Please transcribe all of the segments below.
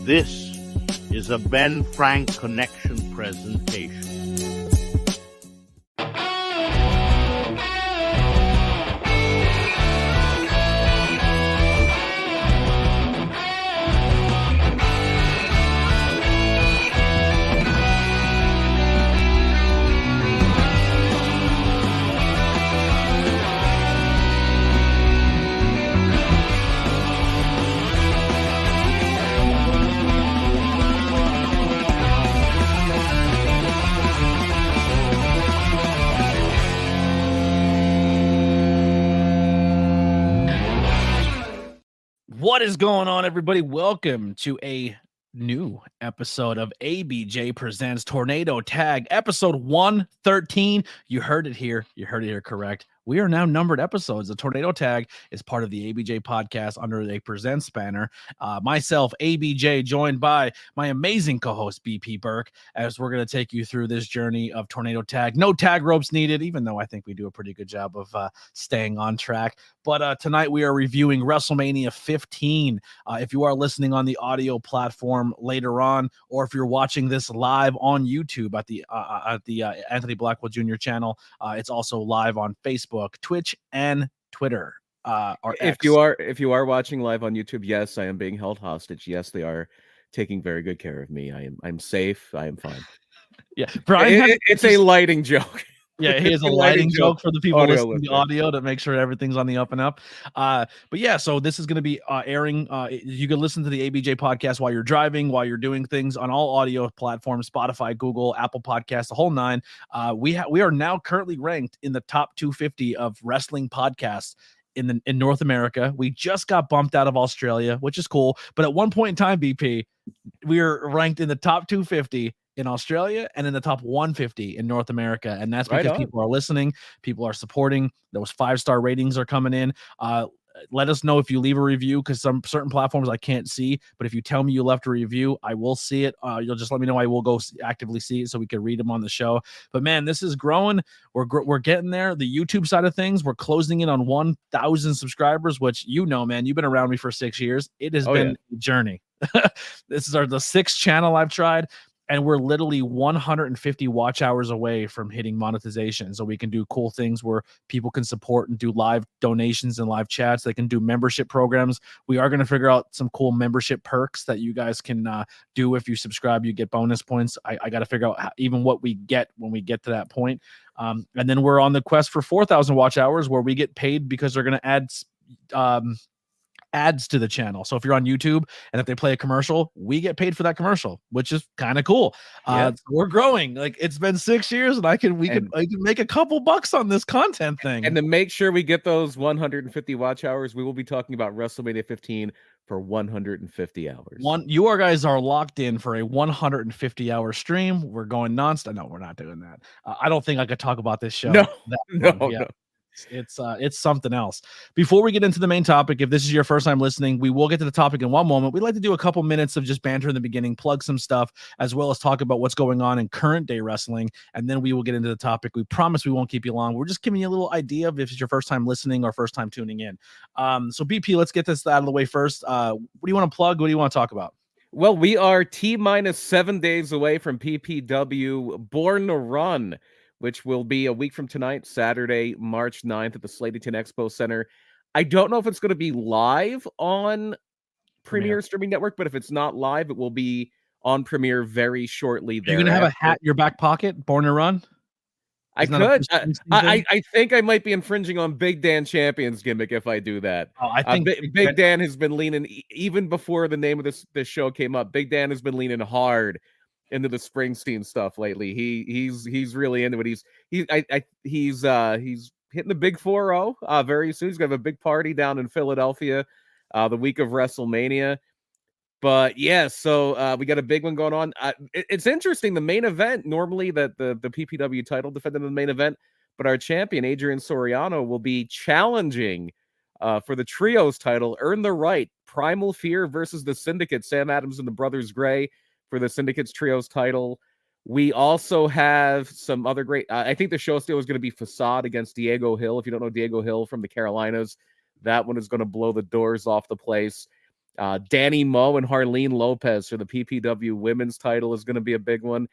This is a Ben Frank Connection presentation. What is going on, everybody? Welcome to a new episode of ABJ Presents Tornado Tag, episode 113. You heard it here. You heard it here correct. We are now numbered episodes. The Tornado Tag is part of the ABJ podcast under a Presents banner. Myself, ABJ, joined by my amazing co-host, BP Burke, as we're going to take you through this journey of Tornado Tag. No tag ropes needed, even though I think we do a pretty good job of staying on track. But tonight we are reviewing WrestleMania 15. If you are listening on the audio platform later on, or if you're watching this live on YouTube at the Anthony Blackwell Jr. channel, it's also live on Facebook, Twitch, and Twitter. Or if you are watching live on YouTube, yes, I am being held hostage. Yes, they are taking very good care of me. I'm safe. I am fine. Yeah, Brian, it's a lighting joke. Yeah, he has a lighting joke for the people listening to the audio to make sure everything's on the up and up. But yeah, so this is going to be airing. You can listen to the ABJ podcast while you're driving, while you're doing things on all audio platforms, Spotify, Google, Apple Podcasts, the whole nine. We are now currently ranked in the top 250 of wrestling podcasts in North America. We just got bumped out of Australia, which is cool. But at one point in time, BP, we were ranked in the top 250 in Australia and in the top 150 in North America. And that's because people are listening, people are supporting. Those 5-star ratings are coming in. Let us know if you leave a review, because some certain platforms I can't see, but if you tell me you left a review, I will see it. You'll just let me know. I will go actively see it so we can read them on the show. But man, this is growing. We're getting there. The YouTube side of things, we're closing in on 1,000 subscribers, which, you know, man, you've been around me for 6 years. It has been a journey. This is the 6th channel I've tried. And we're literally 150 watch hours away from hitting monetization. So we can do cool things where people can support and do live donations and live chats. They can do membership programs. We are going to figure out some cool membership perks that you guys can do. If you subscribe, you get bonus points. I got to figure out even what we get when we get to that point. And then we're on the quest for 4,000 watch hours, where we get paid because they're going to add ads to the channel. So if you're on YouTube and if they play a commercial, we get paid for that commercial, which is kind of cool. So we're growing. Like, it's been 6 years, and I can make a couple bucks on this content thing. And to make sure we get those 150 watch hours, we will be talking about WrestleMania 15 for 150 hours. You guys are locked in for a 150-hour stream. We're going nonstop. No, we're not doing that. I don't think I could talk about this show. No. It's something else. Before we get into the main topic, if this is your first time listening, we will get to the topic in one moment. We'd like to do a couple minutes of just banter in the beginning, plug some stuff, as well as talk about what's going on in current day wrestling, and then we will get into the topic. We promise we won't keep you long. We're just giving you a little idea of if it's your first time listening or first time tuning in. So BP, let's get this out of the way first. What do you want to plug? What do you want to talk about? Well, we are T-minus 7 days away from PPW Born to Run, which will be a week from tonight, Saturday, March 9th at the Slatington Expo Center. I don't know if it's going to be live on Premier Streaming Network, but if it's not live, it will be on Premier very shortly. You're going to have a hat in your back pocket, Born to Run? I could. I think I might be infringing on Big Dan Champion's gimmick if I do that. I think Big Dan has been leaning, even before the name of this show came up, Big Dan has been leaning hard into the Springsteen stuff lately. He's really into it. He's hitting the big 4-0 very soon. He's gonna have a big party down in Philadelphia the week of WrestleMania. But yeah, so we got a big one going on. It's interesting. The main event, normally the PPW title defended in the main event, but our champion Adrian Soriano will be challenging for the trios title. Earn the right. Primal Fear versus the Syndicate. Sam Adams and the Brothers Gray for the Syndicate's trios title. We also have some other great, I think the show still is going to be Facade against Diego Hill. If you don't know Diego Hill from the Carolinas, that one is going to blow the doors off the place. Danny Moe and Harleen Lopez for the PPW women's title is going to be a big one.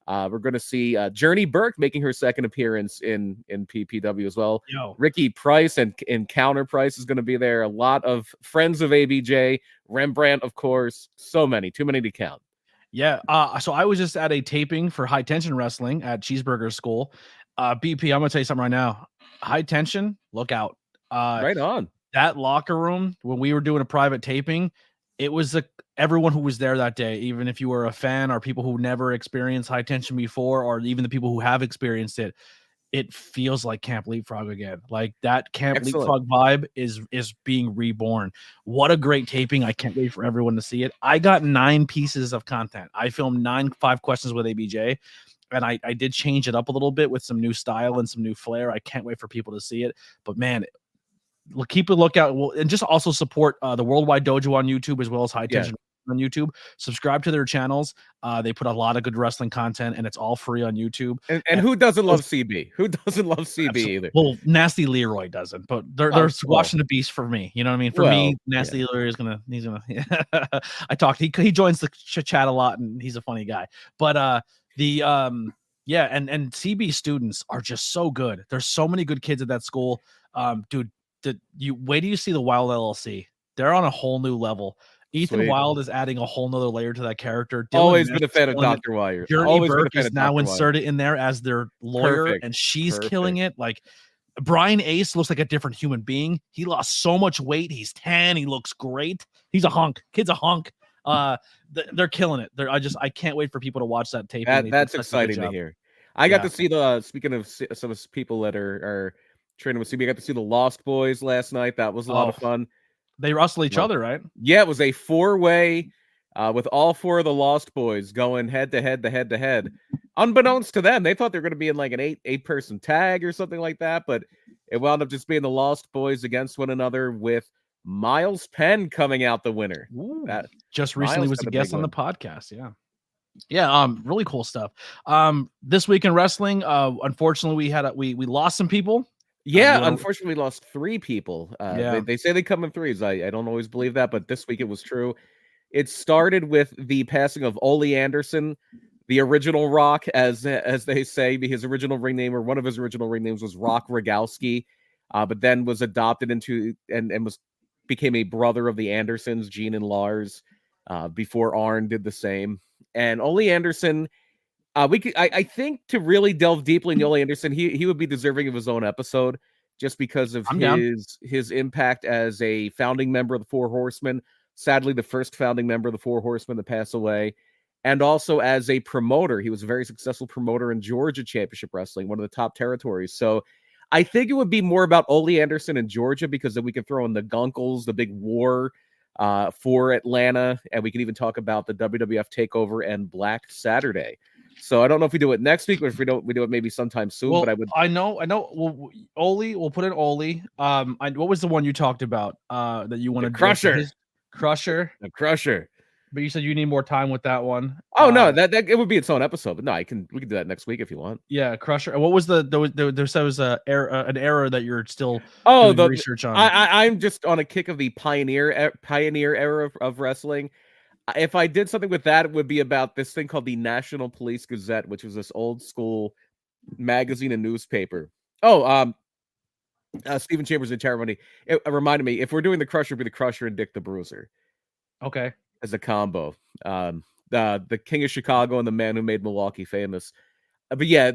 We're going to see Journey Burke making her second appearance in PPW as well. Ricky Price and Counter Price is going to be there. A lot of friends of ABJ, Rembrandt, of course. So many, too many to count. Yeah. So I was just at a taping for High Tension Wrestling at Cheeseburger School. BP, I'm going to tell you something right now. High Tension, look out. Right on. That locker room, when we were doing a private taping, it was everyone who was there that day, even if you were a fan or people who never experienced High Tension before, or even the people who have experienced it, it feels like Camp Leapfrog again. Like that Camp Leapfrog vibe is being reborn. What a great taping. I can't wait for everyone to see it. I got 9 pieces of content. I filmed 5 questions with ABJ, and I did change it up a little bit with some new style and some new flair. I can't wait for people to see it. But man, keep a lookout. And just also support the Worldwide Dojo on YouTube as well as High Tension on YouTube. Subscribe to their channels. They put a lot of good wrestling content, and it's all free on YouTube. And who doesn't love CB? Who doesn't love CB either? Well, Nasty Leroy doesn't, but they're watching the beast for me. You know what I mean? For me, Nasty Leroy is he's gonna. I talked. He joins the chat a lot, and he's a funny guy. But and CB students are just so good. There's so many good kids at that school. Dude, you wait till you see the Wild LLC. They're on a whole new level. Ethan Wild is adding a whole nother layer to that character. Always been a fan of Dr. Wire. Journey Burke is now inserted in there as their lawyer, and she's killing it. Like Brian Ace looks like a different human being. He lost so much weight. He's tan. He looks great. He's a hunk. Kid's a hunk. They're killing it. I can't wait for people to watch that tape. That's exciting to hear. I got to see speaking of some people that are training with CB, I got to see the Lost Boys last night. That was a lot of fun. They wrestle each other, right? Yeah, it was a 4-way with all 4 of the Lost Boys going head to head. Unbeknownst to them, they thought they were going to be in like an 8-person tag or something like that, but it wound up just being the Lost Boys against one another with Miles Penn coming out the winner. Just recently was a guest on the podcast. Yeah, really cool stuff. This week in wrestling, unfortunately, we lost some people. Yeah, unfortunately, we lost 3 people. They say they come in threes. I don't always believe that, but this week it was true. It started with the passing of Ole Anderson, the original Rock, as they say. His original ring name, or one of his original ring names, was Rock Rogowski, but then was adopted into and became a brother of the Andersons, Gene and Lars, before Arn did the same. And Ole Anderson. I think to really delve deeply into Ole Anderson, he would be deserving of his own episode just because of his impact as a founding member of the Four Horsemen. Sadly, the first founding member of the Four Horsemen to pass away, and also as a promoter. He was a very successful promoter in Georgia Championship Wrestling, one of the top territories. So I think it would be more about Ole Anderson in Georgia, because then we can throw in the Gunkles, the big war for Atlanta, and we can even talk about the WWF Takeover and Black Saturday. So I don't know if we do it next week, or if we do it maybe sometime soon. Well, but I know. Well, Ole, we'll put in Ole. What was the one you talked about? That you wanted? Crusher. The Crusher. But you said you need more time with that one. Oh no, that it would be its own episode. But no, we can do that next week if you want. Yeah, Crusher. What was there was an error that you're still doing research on? I'm just on a kick of the pioneer era of wrestling. If I did something with that, it would be about this thing called the National Police Gazette, which was this old school magazine and newspaper. Stephen Chambers and Terramoni. It reminded me, if we're doing the Crusher, it'd be the Crusher and Dick the Bruiser. Okay. As a combo. The King of Chicago and the man who made Milwaukee famous. But yeah,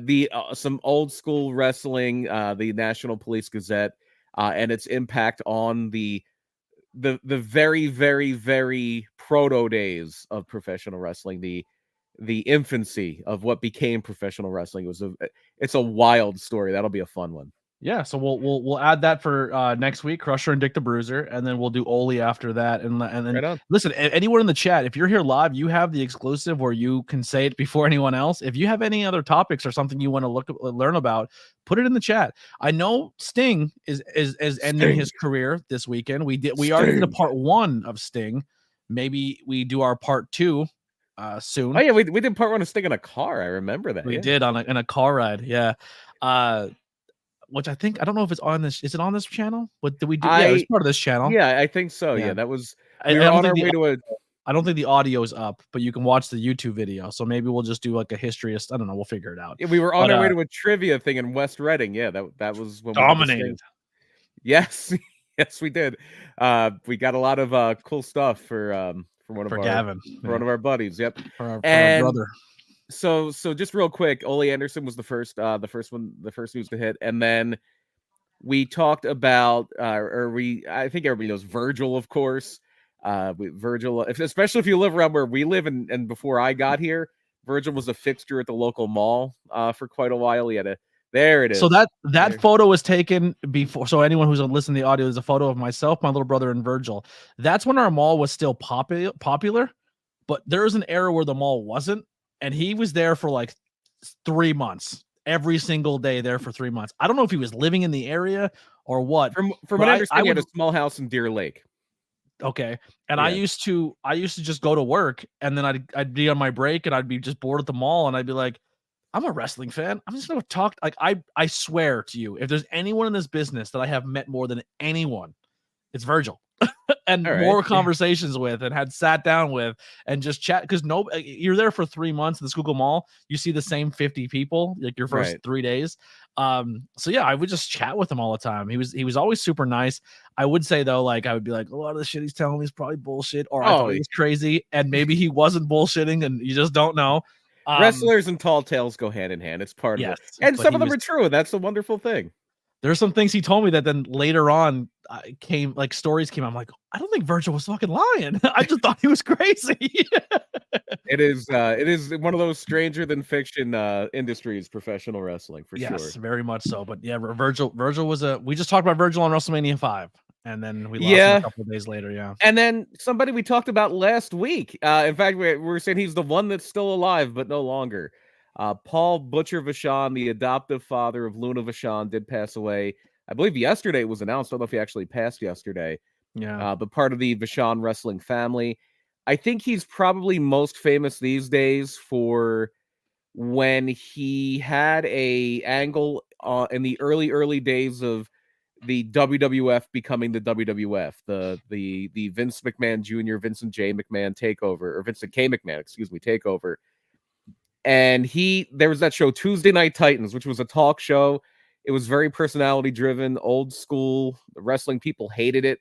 some old school wrestling, the National Police Gazette, and its impact on the very, very, very proto days of professional wrestling, the infancy of what became professional wrestling. It's a wild story. That'll be a fun one. Yeah, so we'll add that for next week, Crusher and Dick the Bruiser, and then we'll do Ole after that. And then listen, anyone in the chat, if you're here live, you have the exclusive where you can say it before anyone else. If you have any other topics or something you want to learn about, put it in the chat. I know Sting is ending his career this weekend. We already did a part 1 of Sting. Maybe we do our part 2 soon. Oh yeah, we did part 1 of Sting in a car. I remember that. We did in a car ride. Yeah. Which I don't know if it's on this. Is it on this channel? What did we do? Yeah, it was part of this channel. Yeah, I think so. Yeah, that was We were on our way to a. I don't think the audio is up, but you can watch the YouTube video. So maybe we'll just do like a history. I don't know. We'll figure it out. Yeah, we were on our way to a trivia thing in West Reading. Yeah, that was when dominated. Yes, yes, we did. We got a lot of cool stuff for one of Gavin, one of our buddies. Yep, for our brother. So just real quick, Ole Anderson was the first news to hit, and then we talked about, I think everybody knows Virgil, of course. Virgil, especially if you live around where we live, and before I got here, Virgil was a fixture at the local mall for quite a while. He had there it is. So that photo was taken before. So anyone who's listening to the audio, there's a photo of myself, my little brother, and Virgil. That's when our mall was still popular, but there was an era where the mall wasn't, and he was there for like 3 months. Every single day there for 3 months. I don't know if he was living in the area or what. From what I understand, he had a small house in Deer Lake. Okay. And I used to just go to work, and then I'd be on my break, and I'd be just bored at the mall, and I'd be like, I'm a wrestling fan. I'm just gonna talk. Like I swear to you, if there's anyone in this business that I have met more than anyone, it's Virgil. And more conversations with, and had sat down with, and just chat, because you're there for 3 months at the Schuylkill Mall, you see the same 50 people like your first 3 days. So yeah, I would just chat with him all the time. He was always super nice. I would say though, like I would be like, a lot of the shit he's telling me is probably bullshit, or I thought he was crazy, and maybe he wasn't bullshitting, and you just don't know. Wrestlers and tall tales go hand in hand. It's part of it, and some of them are true. That's a wonderful thing. There's some things he told me that then later on stories came out. I'm like, I don't think Virgil was fucking lying. I just thought he was crazy. It is one of those stranger than fiction industries, professional wrestling, for sure. Yes, very much so. But yeah, Virgil was we just talked about Virgil on WrestleMania 5, and then we lost him a couple of days later. Yeah, and then somebody we talked about last week. In fact, we're saying he's the one that's still alive but no longer. Paul Butcher Vachon, the adoptive father of Luna Vachon, did pass away. I believe yesterday it was announced. I don't know if he actually passed yesterday. Yeah. But part of the Vachon wrestling family. I think he's probably most famous these days for when he had a angle in the early days of the WWF becoming the WWF, the Vince McMahon Jr., Vincent J. McMahon takeover, or Vincent K. McMahon, takeover. And there was that show Tuesday Night Titans, which was a talk show. It was very personality driven, old school. The wrestling people hated it.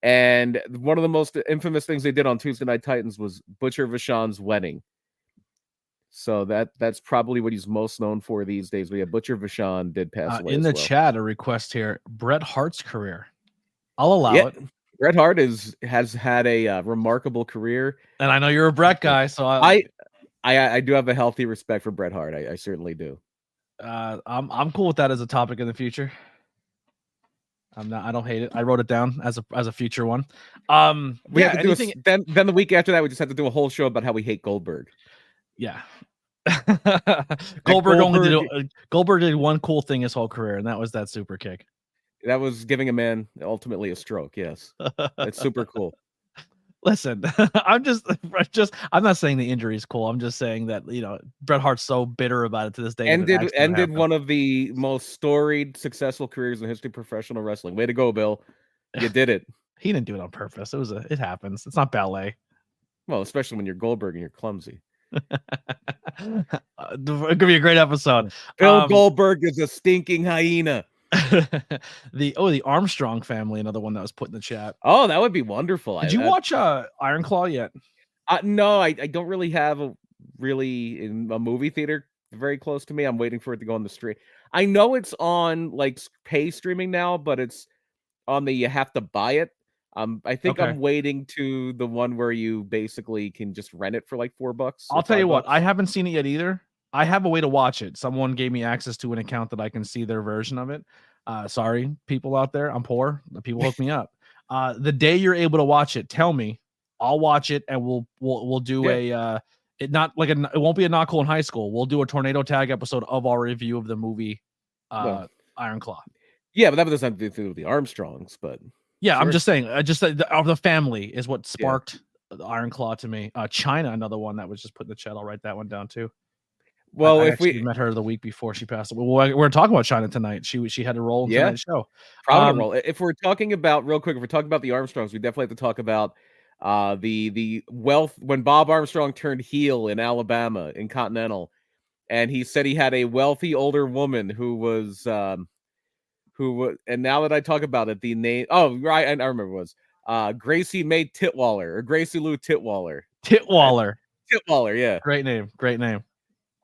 And one of the most infamous things they did on Tuesday Night Titans was Butcher Vachon's wedding. So that's probably what he's most known for these days. But yeah, Butcher Vachon did pass away. In the chat, a request here: Bret Hart's career. I'll allow it. Bret Hart has had a remarkable career, and I know you're a Bret guy, so I do have a healthy respect for Bret Hart. I certainly do. I'm cool with that as a topic in the future. I don't hate it. I wrote it down as a future one. We have to do then the week after that, we just have to do a whole show about how we hate Goldberg. Yeah. Goldberg did one cool thing his whole career, and that was that super kick. That was giving a man ultimately a stroke. Yes. It's super cool. Listen, I'm not saying the injury is cool. I'm just saying that, Bret Hart's so bitter about it to this day. Ended one of the most storied, successful careers in the history of professional wrestling. Way to go, Bill. You did it. He didn't do it on purpose. It happens. It's not ballet. Well, especially when you're Goldberg and you're clumsy. It could be a great episode. Bill Goldberg is a stinking hyena. The Armstrong family, another one that was put in the chat. Oh, that would be wonderful. Did you watch Iron Claw yet? No, I don't really have a movie theater very close to me. I'm waiting for it to go on the stream. I know it's on like pay streaming now, but it's on you have to buy it. I think I'm waiting to the one where you basically can just rent it for like $4. I'll tell you what, I haven't seen it yet either. I have a way to watch it. Someone gave me access to an account that I can see their version of it. Sorry, people out there. I'm poor. People hook me up. The day you're able to watch it, tell me. I'll watch it, and we'll do it won't be a Not Cool in High School. We'll do a Tornado Tag episode of our review of the movie Iron Claw. Yeah, but that doesn't have to do with the Armstrongs, but yeah, sure. I'm just saying, the family is what sparked the Iron Claw to me. China, another one that was just put in the chat. I'll write that one down too. Well, if we met her the week before she passed away, we're talking about China tonight. She had a role in tonight's show. Prominent role. If we're talking about the Armstrongs, we definitely have to talk about The wealth when Bob Armstrong turned heel in Alabama in Continental, and he said he had a wealthy older woman who was and now that I talk about it, the name right, I remember it was Gracie May Titwaller or Gracie Lou Titwaller. Titwaller, yeah, great name.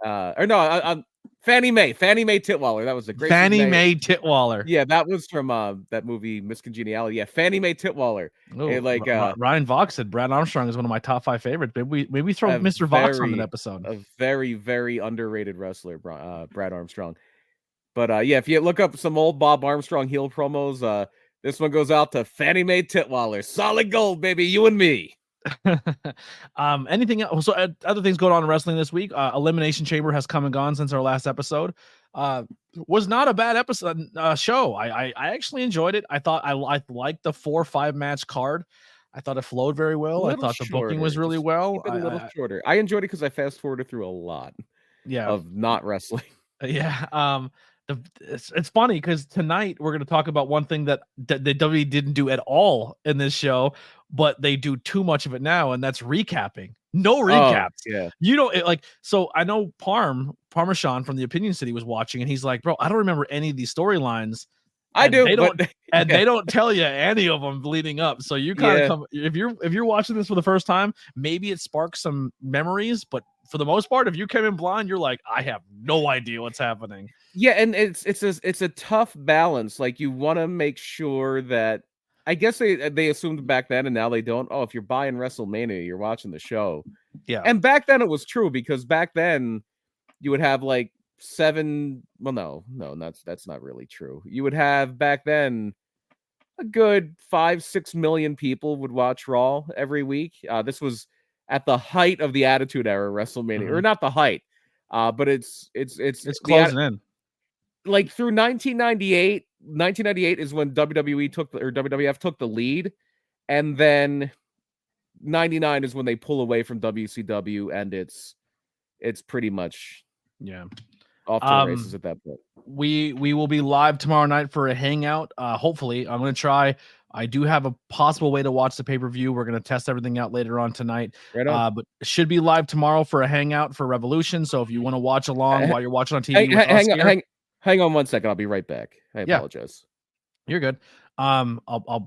Or no, Fannie Mae Titwaller. That was the Gracie Fannie Mae Titwaller. Yeah, that was from that movie Miss Congeniality. Yeah, Fannie Mae Titwaller. Oh, like Ryan Vox said, Brad Armstrong is one of my top 5 favorites. Maybe throw Mr. Vox on an episode. A very, very underrated wrestler, Brad Armstrong. But yeah, if you look up some old Bob Armstrong heel promos, this one goes out to Fannie Mae Titwaller. Solid gold, baby, you and me. Anything else? So other things going on in wrestling this week. Elimination Chamber has come and gone since our last episode. Was not a bad episode show. I actually enjoyed it. I thought I liked the 4 or 5 match card. I thought it flowed very well. I thought the booking was really well. A little shorter. I enjoyed it because I fast forwarded through a lot. Of not wrestling. Yeah. It's funny because tonight we're going to talk about one thing that the WWE didn't do at all in this show, but they do too much of it now, and that's recapping. No recaps. Yeah. You know, so I know Parmesan from the Opinion City was watching, and he's like, bro, I don't remember any of these storylines. I do. They don't tell you any of them leading up. So you kind of come, if you're watching this for the first time, maybe it sparks some memories, but for the most part, if you came in blind, you're like, I have no idea what's happening. Yeah, and it's a tough balance. Like, you want to make sure that, I guess they assumed back then, and now they don't. Oh, if you're buying WrestleMania, you're watching the show. Yeah. And back then it was true, because back then you would have like 7. Well, no, that's not really true. You would have back then a good 5-6 million people would watch Raw every week. This was at the height of the Attitude Era WrestleMania, or not the height, but it's closing in. Like through 1998 is when WWE WWF took the lead, and then 99 is when they pull away from WCW, and it's pretty much off to the races at that point. We will be live tomorrow night for a hangout. Hopefully, I'm going to try. I do have a possible way to watch the pay-per-view. We're going to test everything out later on tonight. Right on. But it should be live tomorrow for a hangout for Revolution. So if you want to watch along while you're watching on TV, hang on 1 second. I'll be right back. I apologize. You're good. I'll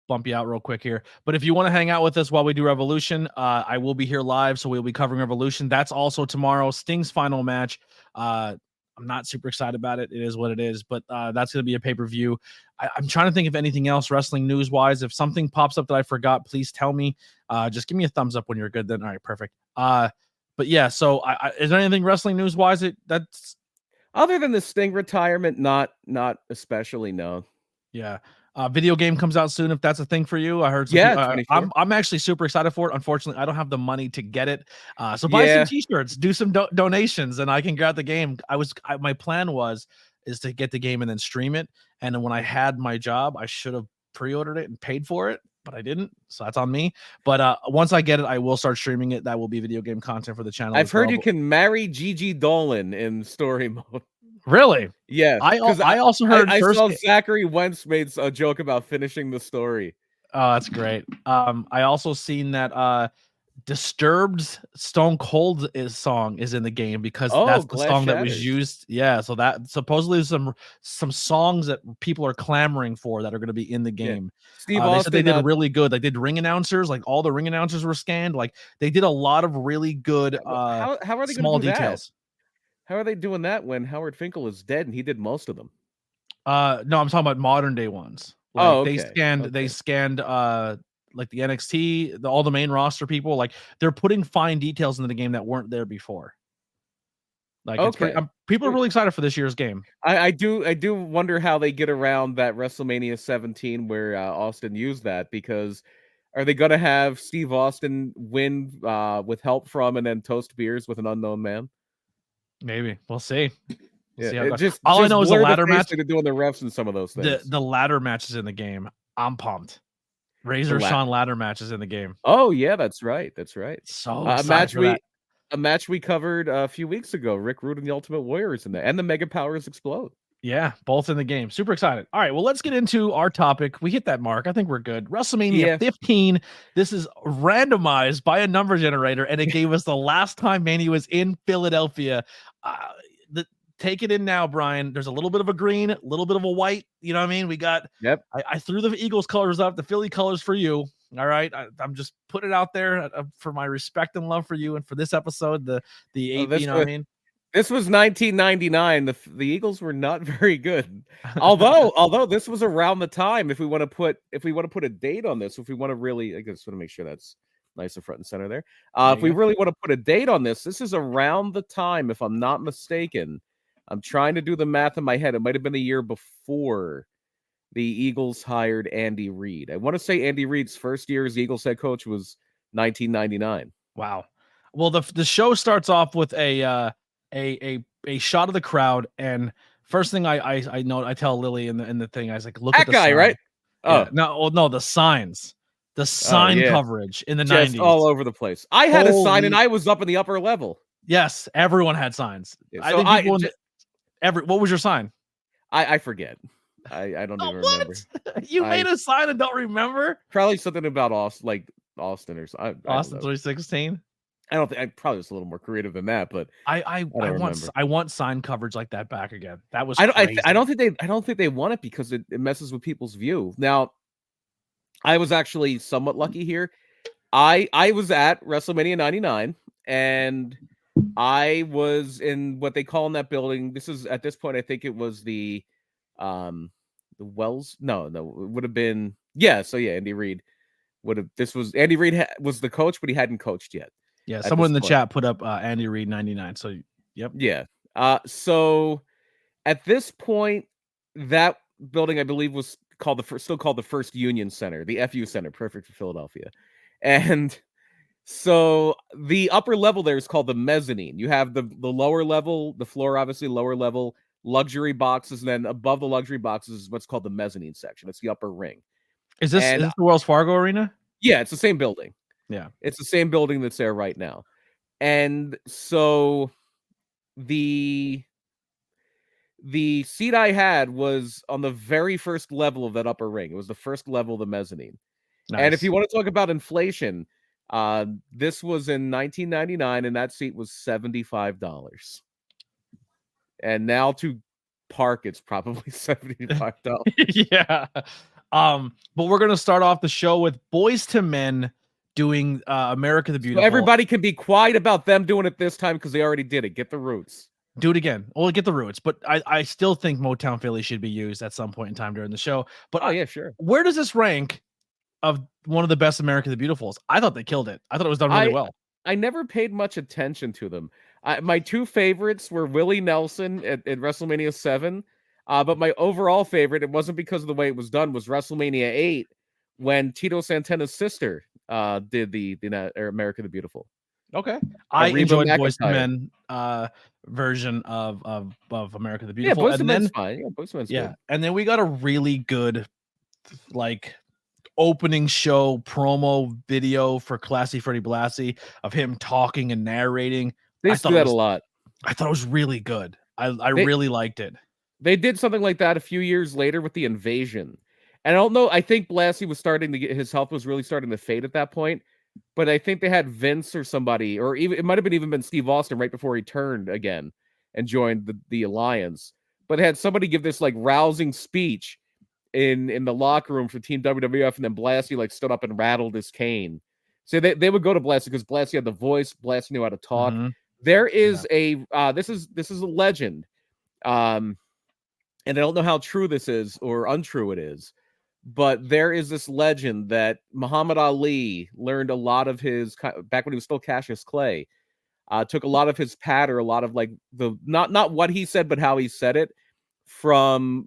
bump you out real quick here. But if you want to hang out with us while we do Revolution, I will be here live. So we'll be covering Revolution. That's also tomorrow. Sting's final match. I'm not super excited about it. It is what it is, but that's going to be a pay-per-view. I'm trying to think of anything else wrestling news-wise. If something pops up that I forgot, please tell me. Just give me a thumbs up when you're good. Then all right, perfect. But yeah, so is there anything wrestling news-wise that's other than the Sting retirement? Not especially. No. Yeah. Video game comes out soon if that's a thing for you. I heard. I'm actually super excited for it. Unfortunately, I don't have the money to get it. So buy some t-shirts, do some donations, and I can grab the game. My plan is to get the game and then stream it. And then when I had my job, I should have pre-ordered it and paid for it, but I didn't. So that's on me. But once I get it, I will start streaming it. That will be video game content for the channel. I've heard you can marry Gigi Dolan in story mode. Really? Yeah. I also heard I saw Zachary Wentz made a joke about finishing the story. Oh, that's great. I also seen that Disturbed's Stone Cold song is in the game because that's the song that was used. Yeah, so that supposedly some songs that people are clamoring for that are going to be in the game. Steve Austin, they said they did really good. They did ring announcers, like all the ring announcers were scanned. Like they did a lot of really good how are they small do details. That? How are they doing that when Howard Finkel is dead and he did most of them? No, I'm talking about modern day ones. Like, okay. They scanned like the NXT, all the main roster people. Like they're putting fine details into the game that weren't there before. Like people are really excited for this year's game. I do wonder how they get around that WrestleMania 17 where Austin used that, because are they going to have Steve Austin win with help from and then toast beers with an unknown man? Maybe we'll see. All I know is the ladder match. They're doing the refs and some of those things. The ladder matches in the game. I'm pumped. Razor Shawn ladder matches in the game. Oh yeah, that's right. So a match we covered a few weeks ago. Rick Rude and the Ultimate Warriors in there, and the Mega Powers Explode. Yeah, both in the game. Super excited. All right, well, let's get into our topic. We hit that mark. I think we're good. WrestleMania 15. This is randomized by a number generator, and it gave us the last time Manny was in Philadelphia. Take it in now, Brian. There's a little bit of a green, a little bit of a white. You know what I mean? We got. Yep. I threw the Eagles colors up, the Philly colors for you. All right, I'm just putting it out there for my respect and love for you, and for this episode, the you know what I mean. This was 1999. The Eagles were not very good. Although this was around the time, if we want to put a date on this, if we want to really, I just want to make sure that's nice and front and center there. If we really want to put a date on this is around the time, if I'm not mistaken. I'm trying to do the math in my head. It might have been the year before the Eagles hired Andy Reid. I want to say Andy Reid's first year as Eagles head coach was 1999. Wow. Well, the show starts off with a shot of the crowd, and first thing I know, I tell Lily in the thing, I was like, look that at the guy, sign. right? Yeah. No, the signs, the sign coverage in the 90s, all over the place. I had a sign, and I was up in the upper level. Yes, everyone had signs. Yeah, I think people what was your sign? I forget. I don't even remember. You made a sign and don't remember? Probably something about Austin or something. Austin 316. I don't think I probably was a little more creative than that, but I want sign coverage like that back again. That was I don't think they want it because it messes with people's view. Now, I was actually somewhat lucky here. I was at WrestleMania 99, and I was in what they call in that building. This is at this point, I think it was the Wells. No, it would have been Andy Reid would have. Andy Reid was the coach, but he hadn't coached yet. Yeah, someone in the chat put up Andy Reid 99. So yep. Yeah. So at this point, that building I believe was still called the First Union Center, the FU Center, perfect for Philadelphia. And so the upper level there is called the mezzanine. You have the lower level, the floor, obviously lower level, luxury boxes, and then above the luxury boxes is what's called the mezzanine section. It's the upper ring. Is this the Wells Fargo Arena? Yeah, it's the same building. Yeah, it's the same building that's there right now. And so the seat I had was on the very first level of that upper ring. It was the first level of the mezzanine. Nice. And if you want to talk about inflation, this was in 1999, and that seat was $75. And now to park, it's probably $75. Yeah. But we're gonna start off the show with Boyz II Men doing America the Beautiful. So everybody can be quiet about them doing it this time because they already did it. Get the Roots. Do it again. Well, get the Roots, but I still think Motown Philly should be used at some point in time during the show. But yeah, sure. Where does this rank of one of the best America the Beautifuls? I thought they killed it. I thought it was done really well. I never paid much attention to them. My two favorites were Willie Nelson at WrestleMania 7. But my overall favorite, it wasn't because of the way it was done, was WrestleMania 8 when Tito Santana's sister did the America the Beautiful. Okay. I enjoyed Boyz II Men version of America the Beautiful. Yeah, Boyz II Men's fine. Yeah, Boyz II Men's good. And then we got a really good opening show promo video for Classy Freddie Blassie of him talking and narrating. They do that a lot. I thought it was really good. I really liked it. They did something like that a few years later with the Invasion. And I don't know, I think Blassie was starting to get, his health was really starting to fade at that point. But I think they had Vince or somebody, or even it might have even been Steve Austin right before he turned again and joined the Alliance. But they had somebody give this rousing speech in the locker room for Team WWF, and then Blassie stood up and rattled his cane. So they would go to Blassie because Blassie had the voice, Blassie knew how to talk. Mm-hmm. There is this is a legend. And I don't know how true this is or untrue it is, but there is this legend that Muhammad Ali learned a lot of his, back when he was still Cassius Clay, took a lot of his patter, a lot of not what he said, but how he said it, from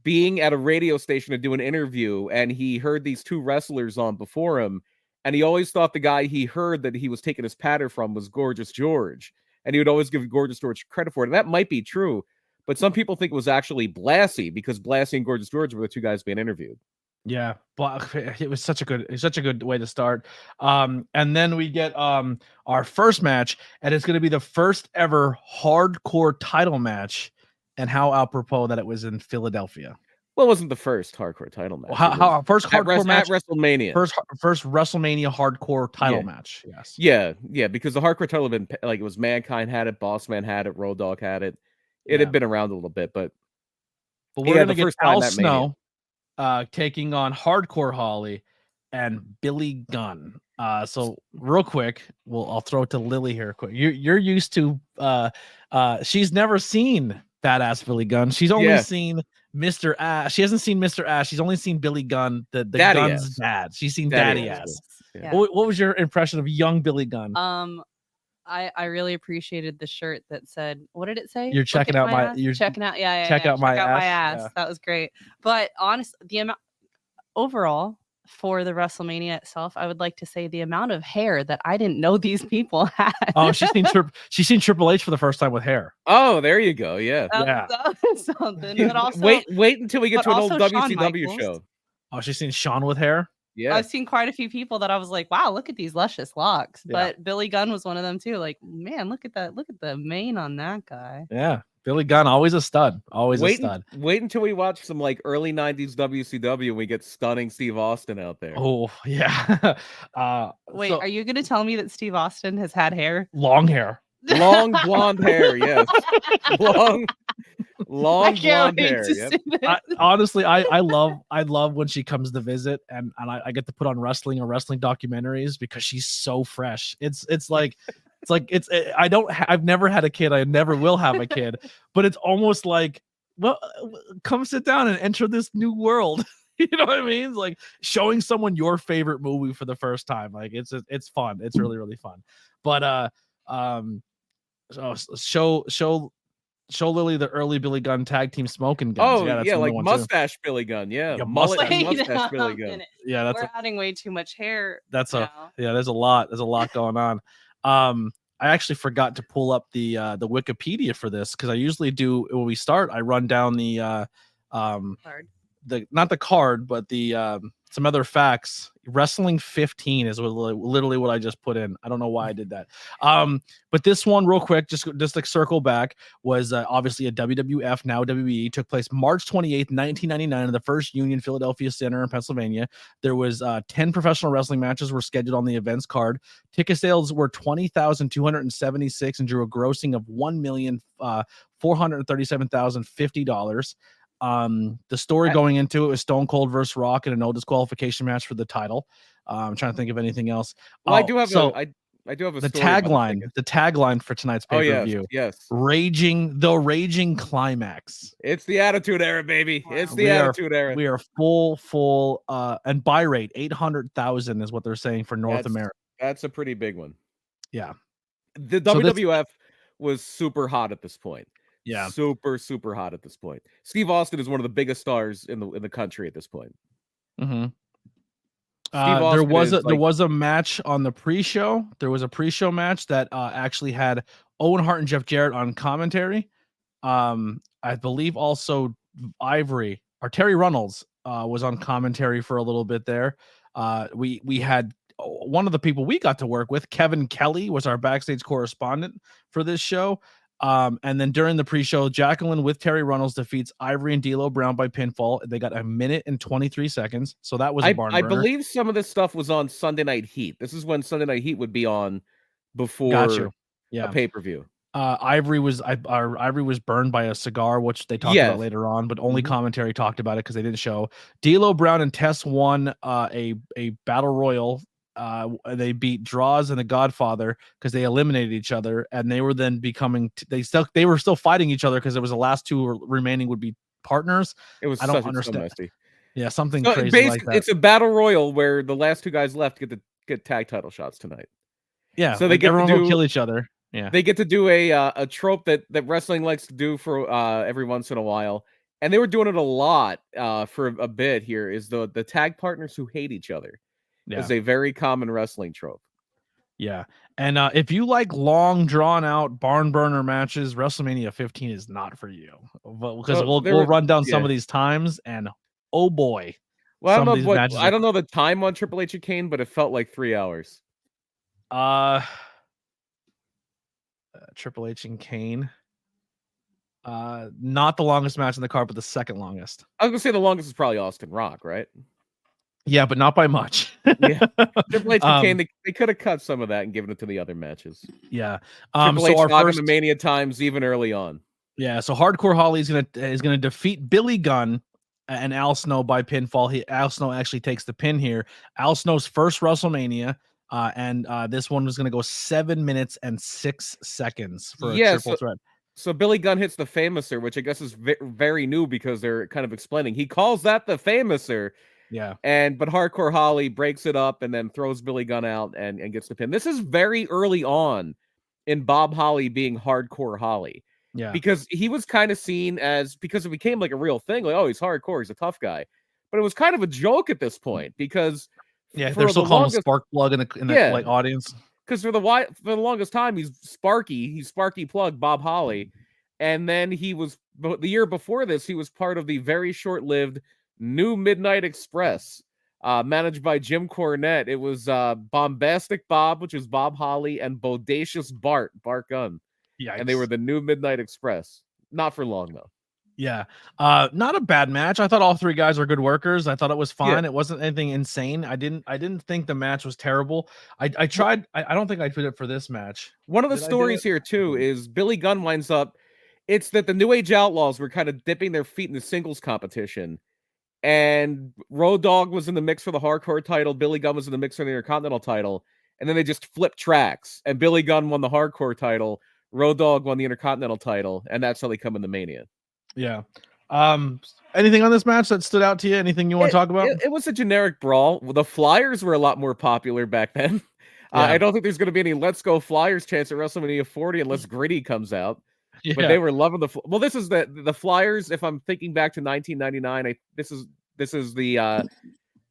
being at a radio station to do an interview. And he heard these two wrestlers on before him. And he always thought the guy he heard that he was taking his patter from was Gorgeous George. And he would always give Gorgeous George credit for it. And that might be true. But some people think it was actually Blassie because Blassie and Gorgeous George were the two guys being interviewed. Yeah, but it was such a good way to start. And then we get our first match, and it's going to be the first ever hardcore title match and how apropos that it was in Philadelphia. Well, it wasn't the first hardcore title match. How first hardcore match at WrestleMania. First WrestleMania hardcore title match. Yes. Yeah, because the hardcore title had been like, it was Mankind had it, Boss Man had it, Road Dogg had it. It had been around a little bit, but we're gonna get Al Snow taking on Hardcore Holly and Billy Gunn. So real quick, I'll throw it to Lily here. Quick, you're used to she's never seen badass Billy Gunn. She's only seen Mr. Ash. She hasn't seen Mr. Ash. She's only seen Billy Gunn, the Gunn's dad. She's seen Daddy Ass. Yeah. What was your impression of young Billy Gunn? I really appreciated the shirt that said, what did it say? You're checking out my you're checking out check out my ass. Yeah. That was great. But honestly, the amount overall for the WrestleMania itself, I would like to say the amount of hair that I didn't know these people had. Oh, she's seen Triple H for the first time with hair. Oh, there you go. Yeah. That was something. But also, wait until we get to an old WCW show. Oh, she's seen Shawn with hair. Yeah, I've seen quite a few people that I was like, wow, look at these luscious locks. But Billy Gunn was one of them too. Like, man, look at that. Look at the mane on that guy. Yeah. Billy Gunn, always a stud. Always a stud. Wait until we watch some like early 90s WCW and we get stunning Steve Austin out there. Oh, yeah. Wait, are you going to tell me that Steve Austin has had hair? Long hair. Long blonde hair, yes. Long blonde hair. Yep. Honestly, I love when she comes to visit and I get to put on wrestling documentaries because she's so fresh. I've never had a kid. I never will have a kid, but it's almost like, well, come sit down and enter this new world. You know what I mean? It's like showing someone your favorite movie for the first time. Like it's fun. It's really, really fun. But so show Lily the early Billy Gunn tag team smoking guns. Oh yeah, like mustache too. Billy Gunn. Yeah, mustache Billy Gunn. Yeah, we're adding way too much hair. There's a lot going on. I actually forgot to pull up the Wikipedia for this because I usually do when we start. I run down the card. Not the card, but the some other facts. Wrestling 15 is literally what I just put in. I don't know why I did that. But this one, real quick, just to circle back, was obviously a WWF, now WWE, took place March 28th, 1999, in the First Union Philadelphia Center in Pennsylvania. There was 10 professional wrestling matches were scheduled on the events card. Ticket sales were 20,276 and drew a grossing of $1,437,050. The story going into it was Stone Cold versus Rock in a no disqualification match for the title. I'm trying to think of anything else. Well, I do have a the tagline. The tagline for tonight's pay-per-view. Yes. Raging climax. It's the Attitude Era, baby. It's the Attitude Era. We are full and buy rate 800,000 is what they're saying for North America. That's a pretty big one. Yeah. The WWF was super hot at this point. Yeah, super hot at this point. Steve Austin is one of the biggest stars in the country at this point. Mm-hmm. There was a match on the pre-show. There was a pre-show match that actually had Owen Hart and Jeff Jarrett on commentary. I believe also Ivory or Terry Runnels was on commentary for a little bit there. We had one of the people we got to work with, Kevin Kelly, was our backstage correspondent for this show. And then during the pre-show, Jacqueline with Terry Runnels defeats Ivory and D'Lo Brown by pinfall. They got 1 minute and 23 seconds. So that was a barn burner. I believe some of this stuff was on Sunday Night Heat. This is when Sunday Night Heat would be on before a pay-per-view. Ivory was burned by a cigar, which they talked about later on, but only commentary talked about it because they didn't show. D'Lo Brown and Tess won a battle royal. They beat Draws and the Godfather because they eliminated each other, and they were then they were still fighting each other because it was the last two remaining would be partners. It was I don't understand. So yeah, something crazy like that. It's a battle royal where the last two guys left get tag title shots tonight. Yeah, so everyone will kill each other. Yeah, they get to do a trope that wrestling likes to do for every once in a while, and they were doing it a lot for a bit. Here is the tag partners who hate each other. Yeah. Is a very common wrestling trope. Yeah. And if you like long, drawn out barn burner matches, WrestleMania 15 is not for you. Because we'll run down some of these times, and oh boy. Well, I don't know the time on Triple H and Kane, but it felt like 3 hours. Triple H and Kane. Not the longest match in the card, but the second longest. I was gonna say the longest is probably Austin Rock, right? Yeah, but not by much. Yeah. Triple H and Kane, they could have cut some of that and given it to the other matches. Yeah. Triple So H our hogging first the Mania times even early on. Yeah, so Hardcore Holly is gonna defeat Billy Gunn and Al Snow by pinfall. Al Snow actually takes the pin here. Al Snow's first WrestleMania, and this one was gonna go 7 minutes and 6 seconds for a triple threat. So Billy Gunn hits the Famouser, which I guess is very new because they're kind of explaining. He calls that the Famouser. Yeah. But Hardcore Holly breaks it up and then throws Billy Gunn out and gets the pin. This is very early on in Bob Holly being Hardcore Holly. Yeah. Because he was kind of seen as, because it became like a real thing, like, oh, he's hardcore, he's a tough guy. But it was kind of a joke at this point because they're still calling him Sparkplug in the like audience. Because for the longest time, he's Sparky Plug, Bob Holly. And then the year before this, he was part of the very short-lived New Midnight Express, managed by Jim Cornette. It was Bombastic Bob, which is Bob Holly, and Bodacious Bart Gunn. Yeah, and they were the New Midnight Express. Not for long though. Yeah, not a bad match. I thought all three guys were good workers. I thought it was fine. Yeah. It wasn't anything insane. I didn't think the match was terrible. I tried. I don't think I did it for this match. One of the stories here too is Billy Gunn winds up. It's that the New Age Outlaws were kind of dipping their feet in the singles competition, and Road Dogg was in the mix for the hardcore title. Billy Gunn was in the mix for the Intercontinental title, and then they just flipped tracks, and Billy Gunn won the hardcore title. Road Dogg won the Intercontinental title, and that's how they come into Mania. Yeah. Anything on this match that stood out to you? Anything you want to talk about? It was a generic brawl. The Flyers were a lot more popular back then. Yeah. I don't think there's going to be any Let's Go Flyers chance at WrestleMania 40 unless Gritty comes out. Yeah. But they were loving well, this is the Flyers. If I'm thinking back to 1999, this is the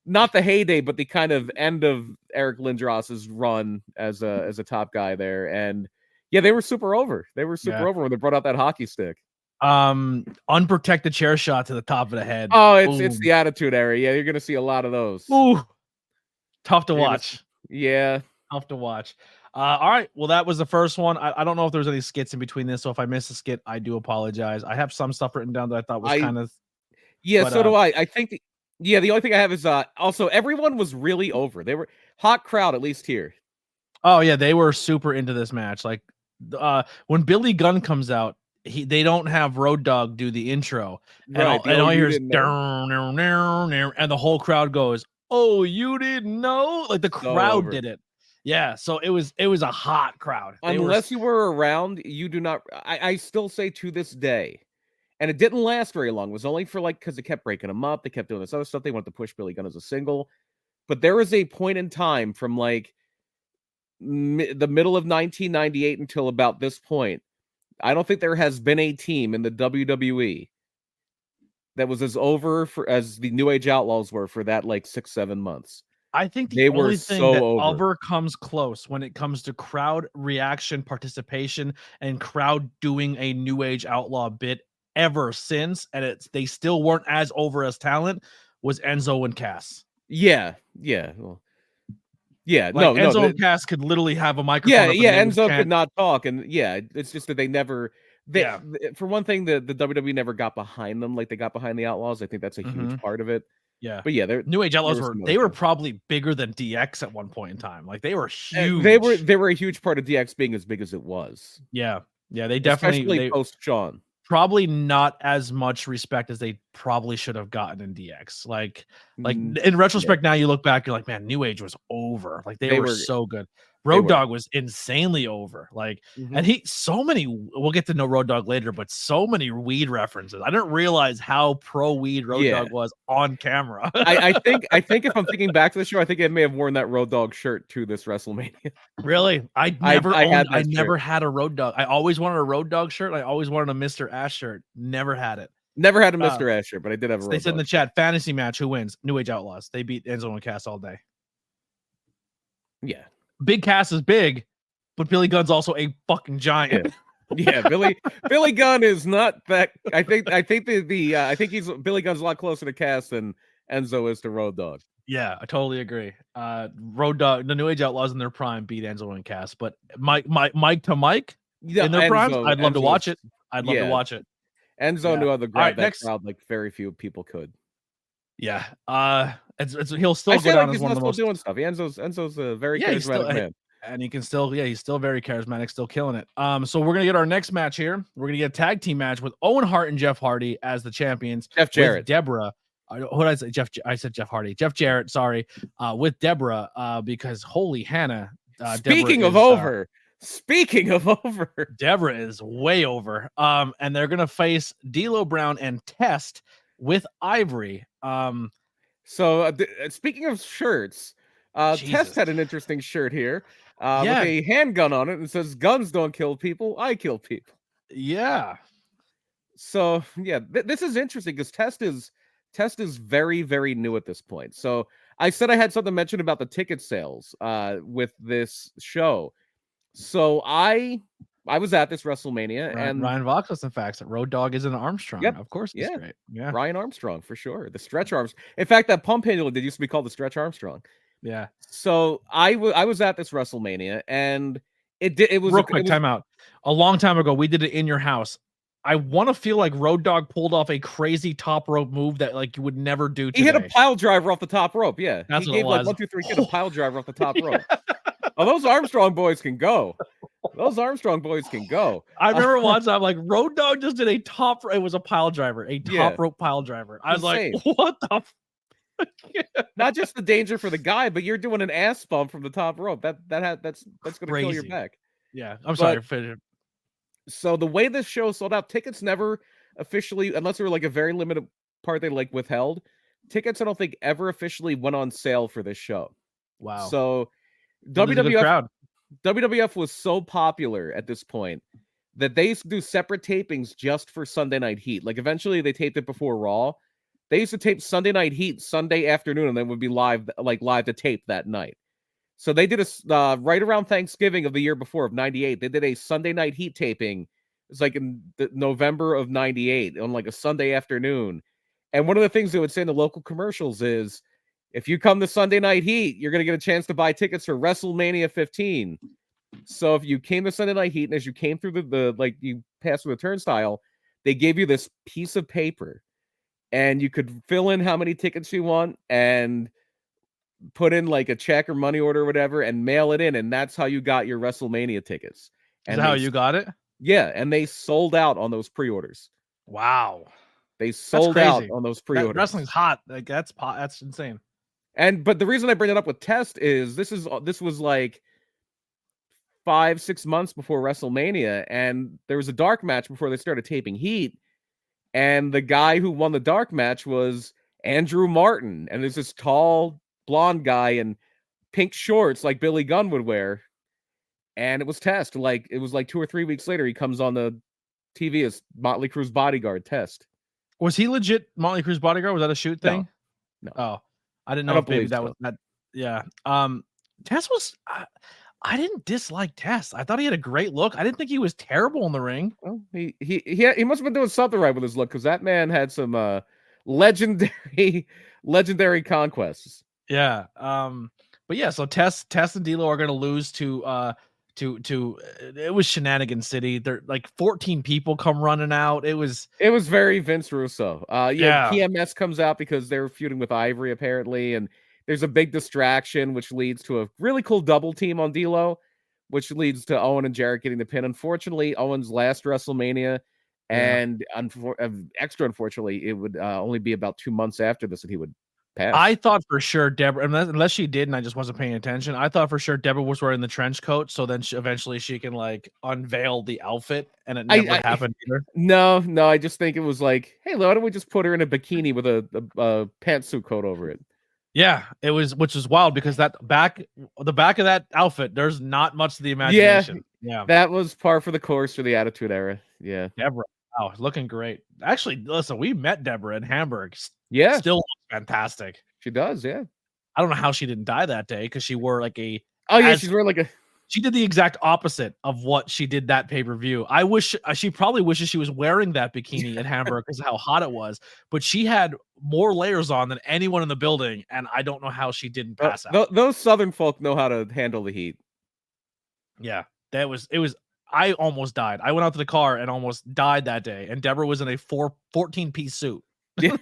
not the heyday, but the kind of end of Eric Lindros's run as a top guy there. And yeah, they were super over. They were super over when they brought out that hockey stick. Unprotected chair shot to the top of the head. Oh, it's the Attitude Era. Yeah, you're gonna see a lot of those. Ooh, tough to watch. Yeah, tough to watch. All right, well, that was the first one. I don't know if there's any skits in between this, so if I missed a skit, I do apologize. I have some stuff written down that I thought was kind of. Yeah, but, so do I. I think the only thing I have is also everyone was really over. They were hot crowd, at least here. Oh yeah, they were super into this match. Like when Billy Gunn comes out, they don't have Road Dogg do the intro, and all you hear is down, and the whole crowd goes, "Oh, you didn't know?" Like the crowd did it. Yeah, so it was a hot crowd. Unless you were around, you do not. I still say to this day, and it didn't last very long. It was only for because they kept breaking them up. They kept doing this other stuff. They wanted to push Billy Gunn as a single, but there was a point in time from the middle of 1998 until about this point. I don't think there has been a team in the WWE that was as over as the New Age Outlaws were for that 6-7 months. I think the only thing that ever comes close when it comes to crowd reaction, participation, and crowd doing a New Age Outlaw bit ever since, and they still weren't as over as talent, was Enzo and Cass. Yeah. Well, yeah, Enzo and Cass could literally have a microphone. Yeah, Enzo could not talk, and it's just that they never. For one thing, the WWE never got behind them like they got behind the Outlaws. I think that's a huge part of it. Yeah, but yeah, New Age Outlaws were probably bigger than DX at one point in time. Like they were huge. They were a huge part of DX being as big as it was. Yeah, they definitely especially post Shawn. Probably not as much respect as they probably should have gotten in DX. Like in retrospect, now you look back, you're like, man, New Age was over. Like they were so good. Road Dogg was insanely over. And we'll get to know Road Dogg later, but so many weed references. I didn't realize how pro weed Road Dogg was on camera. I think if I'm thinking back to the show, I think I may have worn that Road Dogg shirt to this WrestleMania. Really? I never had a Road Dogg. I always wanted a Road Dogg shirt. I always wanted a Mr. Ash shirt. Never had it. Never had a Mr. Ash shirt, but I did have a Road Dogg. They said in the chat, fantasy match, who wins? New Age Outlaws. They beat Enzo and Cass all day. Yeah. Big Cass is big, but Billy Gunn's also a fucking giant. Yeah, Billy Gunn is not that. I think Billy Gunn's a lot closer to Cass than Enzo is to Road Dogg. Yeah, I totally agree. Road Dogg, the New Age Outlaws in their prime beat Enzo and Cass, but Mike to Mike in their prime, I'd love to watch it. I'd love to watch it. Enzo knew how to grab Alright, that next. crowd like very few people could. Yeah. He'll still I go say down like as he's one of still the most. doing stuff. Enzo's a very Yeah, he's still, charismatic man. and he can still, he's still very charismatic, still killing it. So we're gonna get our next match here. We're gonna get a tag team match with Owen Hart and Jeff Hardy as the champions. Jeff Jarrett. With Deborah. What did I say? I said Jeff Hardy. Jeff Jarrett, sorry. With Deborah, because holy Hannah. Speaking of over, Deborah is way over. And they're gonna face D'Lo Brown and Test with Ivory. So speaking of shirts, Test had an interesting shirt here with a handgun on it and says, "Guns don't kill people, I kill people." Yeah. So yeah, this is interesting because Test is very, very new at this point. So I said I had something mentioned about the ticket sales with this show. So I was at this WrestleMania and Ryan Vox in fact, Road Dogg is an Armstrong. Yep. Of course, it's great. Yeah, Ryan Armstrong for sure. The stretch arms. In fact, that pump handle did used to be called the Stretch Armstrong. Yeah. So I was at this WrestleMania and it was real quick timeout. A long time ago, we did it in your house. I want to feel like Road Dogg pulled off a crazy top rope move that like you would never do today. He hit a pile driver off the top rope. Yeah, that's he what gave it was. like 1, 2, 3, hit a pile driver off the top rope. Oh, those Armstrong boys can go. Those Armstrong boys can go. I remember one time, like Road Dogg just did a top. It was a pile driver, a top rope pile driver. I was like, what the? Not just the danger for the guy, but you're doing an ass bump from the top rope. That's going to kill your back. Yeah, I'm sorry. So the way this show sold out, tickets never officially, unless they were like a very limited part they like withheld. Tickets, I don't think ever officially went on sale for this show. Wow. So WWF was so popular at this point that they used to do separate tapings just for Sunday Night Heat. Like eventually they taped it before Raw. They used to tape Sunday Night Heat Sunday afternoon and then would be live to tape that night. So they did a right around Thanksgiving of the year before of 98. They did a Sunday Night Heat taping. It's like in November of 98 on like a Sunday afternoon. And one of the things they would say in the local commercials is, if you come to Sunday Night Heat, you're going to get a chance to buy tickets for WrestleMania 15. So if you came to Sunday Night Heat and as you came through you passed through the turnstile, they gave you this piece of paper and you could fill in how many tickets you want and put in like a check or money order or whatever and mail it in. And that's how you got your WrestleMania tickets. And how you got it? Yeah. And they sold out on those pre-orders. Wow. They sold out on those pre-orders. Wrestling's hot. Like that's insane. But the reason I bring it up with Test is this was like 5-6 months before WrestleMania, and there was a dark match before they started taping Heat, and the guy who won the dark match was Andrew Martin, and there's this tall blonde guy in pink shorts like Billy Gunn would wear, and it was Test. Like it was like 2 or 3 weeks later, he comes on the TV as Motley Crue's bodyguard, Test. Was he legit Motley Crue's bodyguard? Was that a shoot thing? No. Oh, I didn't know if maybe that was that. Yeah. Test was. I didn't dislike Test. I thought he had a great look. I didn't think he was terrible in the ring. Well, he must have been doing something right with his look because that man had some legendary conquests. Yeah. But yeah. So Test and D'Lo are going to lose to it was Shenanigan City. They're like 14 people come running out. It was very Vince Russo. PMS comes out because they were feuding with Ivory apparently, and there's a big distraction which leads to a really cool double team on D'Lo, which leads to Owen and Jarrett getting the pin. Unfortunately, Owen's last WrestleMania, and extra unfortunately, it would only be about 2 months after this that he would pass. I thought for sure Deborah, unless she did and I just wasn't paying attention, I thought for sure Deborah was wearing the trench coat, so then eventually she can like unveil the outfit, and it never happened either. No, I just think it was like, hey, why don't we just put her in a bikini with a pantsuit coat over it? Yeah, it was, which is wild because the back of that outfit, there's not much to the imagination. Yeah, that was par for the course for the Attitude Era. Yeah, Deborah, wow, looking great. Actually, listen, we met Deborah in Hamburg. Yeah, still looks fantastic. She does. Yeah, I don't know how she didn't die that day because she wore like a. Oh yeah, she's wearing like a. She did the exact opposite of what she did that pay-per-view. I wish she probably wishes she was wearing that bikini in Hamburg because of how hot it was. But she had more layers on than anyone in the building, and I don't know how she didn't pass out. Those Southern folk know how to handle the heat. Yeah, it was I almost died. I went out to the car and almost died that day. And Deborah was in a 14-piece suit. Yeah.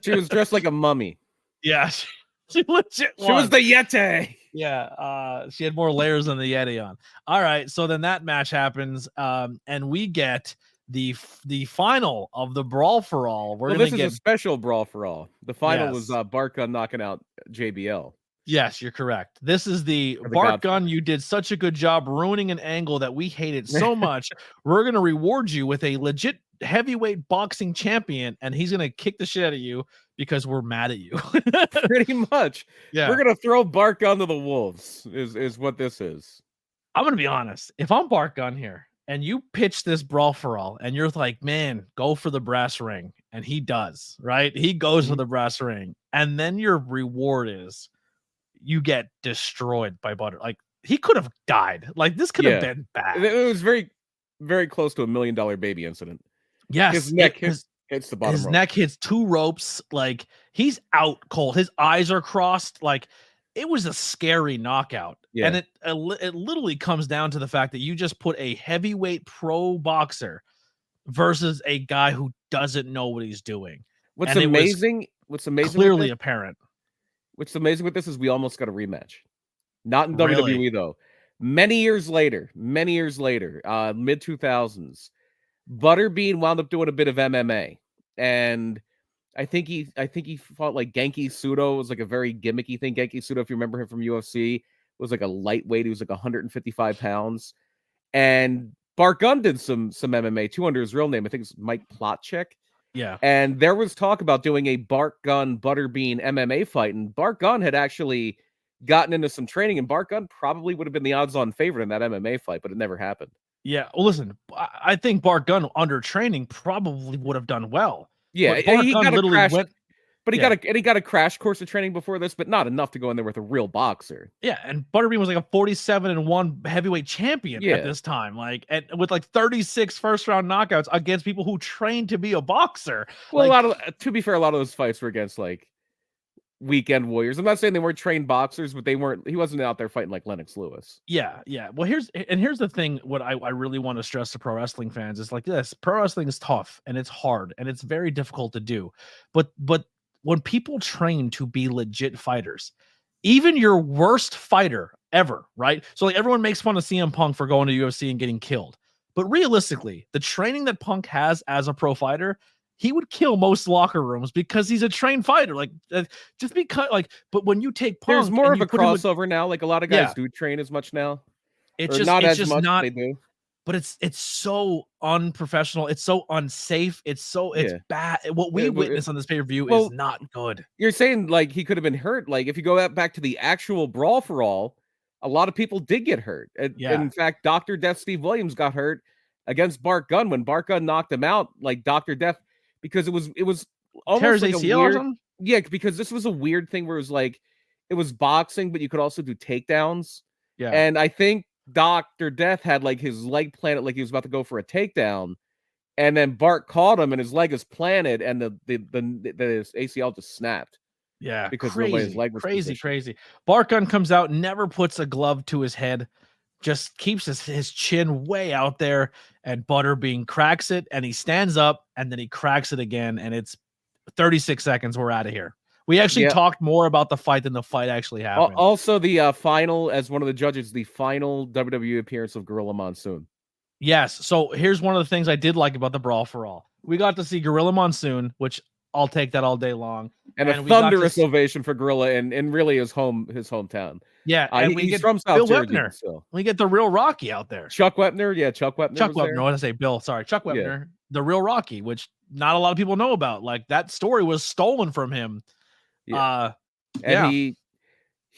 She was dressed like a mummy. Yeah, she legit She was the Yeti. Yeah, she had more layers than the Yeti on. All right, so then that match happens, and we get the final of the Brawl for All. This is a special Brawl for All. The final was Bart Gunn knocking out JBL. Yes, you're correct. This is the Bart Gunn. You did such a good job ruining an angle that we hated so much. We're going to reward you with a legit heavyweight boxing champion, and he's going to kick the shit out of you because we're mad at you. Pretty much. Yeah. We're going to throw Bart Gunn to the wolves is what this is. I'm going to be honest. If I'm Bart Gunn here and you pitch this Brawl for All and you're like, man, go for the brass ring. And he does, right? He goes for the brass ring. And then your reward is you get destroyed by Butter. Like, he could have died. Like, this could have been bad. It was very, very close to $1 million baby incident. Yes. His neck hits the bottom His rope. neck hits 2 ropes. Like, he's out cold. His eyes are crossed. Like, it was a scary knockout. Yeah. And it literally comes down to the fact that you just put a heavyweight pro boxer versus a guy who doesn't know what he's doing. What's amazing clearly apparent. What's amazing with this is we almost got a rematch. Not in WWE though. Many years later, mid 2000s, Butterbean wound up doing a bit of MMA, and I think he fought like Genki Sudo. It was like a very gimmicky thing. Genki Sudo, if you remember him from UFC, was like a lightweight. He was like 155 pounds, and Bart Gunn did some MMA too under his real name. I think it's Mike Plotchek. Yeah. And there was talk about doing a Bart Gunn Butterbean MMA fight, and Bart Gunn had actually gotten into some training, and Bart Gunn probably would have been the odds-on favorite in that MMA fight, but it never happened. Yeah. Well, listen, I think Bart Gunn under training probably would have done well. Yeah, he got a crash. But he got a crash course of training before this, but not enough to go in there with a real boxer. Yeah, and Butterbean was like a 47-1 heavyweight champion at this time, like, and with like 36 first-round knockouts against people who trained to be a boxer. Well, to be fair, a lot of those fights were against like weekend warriors. I'm not saying they weren't trained boxers, but he wasn't out there fighting like Lennox Lewis. Yeah. Well, here's the thing. What I really want to stress to pro wrestling fans is like this: pro wrestling is tough and it's hard and it's very difficult to do, but when people train to be legit fighters, even your worst fighter ever, right? So like everyone makes fun of CM Punk for going to UFC and getting killed. But realistically, the training that Punk has as a pro fighter, he would kill most locker rooms because he's a trained fighter. Like just because but when you take Punk, there's more of a crossover now. Like a lot of guys do train as much now. It's just not as much they do. But it's so unprofessional. It's so unsafe. It's bad. What we witness on this pay-per-view is not good. You're saying like he could have been hurt. Like if you go back to the actual Brawl for All, a lot of people did get hurt. In fact, Dr. Death Steve Williams got hurt against Bart Gunn when Bart Gunn knocked him out. Like Dr. Death, because it was almost tears like ACL or something. Yeah, because this was a weird thing where it was like it was boxing, but you could also do takedowns. Yeah, and I think Dr. Death had like his leg planted like he was about to go for a takedown, and then Bart caught him and his leg is planted and the ACL just snapped. Yeah, because the way his leg was crazy. Bart Gunn comes out, never puts a glove to his head, just keeps his chin way out there, and Butterbean cracks it, and he stands up, and then he cracks it again, and it's 36 seconds. We're out of here. We actually talked more about the fight than the fight actually happened. Also, the final, as one of the judges, the final WWE appearance of Gorilla Monsoon. Yes. So here's one of the things I did like about the Brawl for All. We got to see Gorilla Monsoon, which I'll take that all day long. And a thunderous ovation for Gorilla and really his hometown. Yeah. And he's from South Jersey. We get the real Rocky out there. Chuck Wepner. Yeah, Chuck Wepner. Chuck Wepner. I want to say Bill. Sorry. Chuck Wepner, the real Rocky, which not a lot of people know about. Like that story was stolen from him. Yeah. He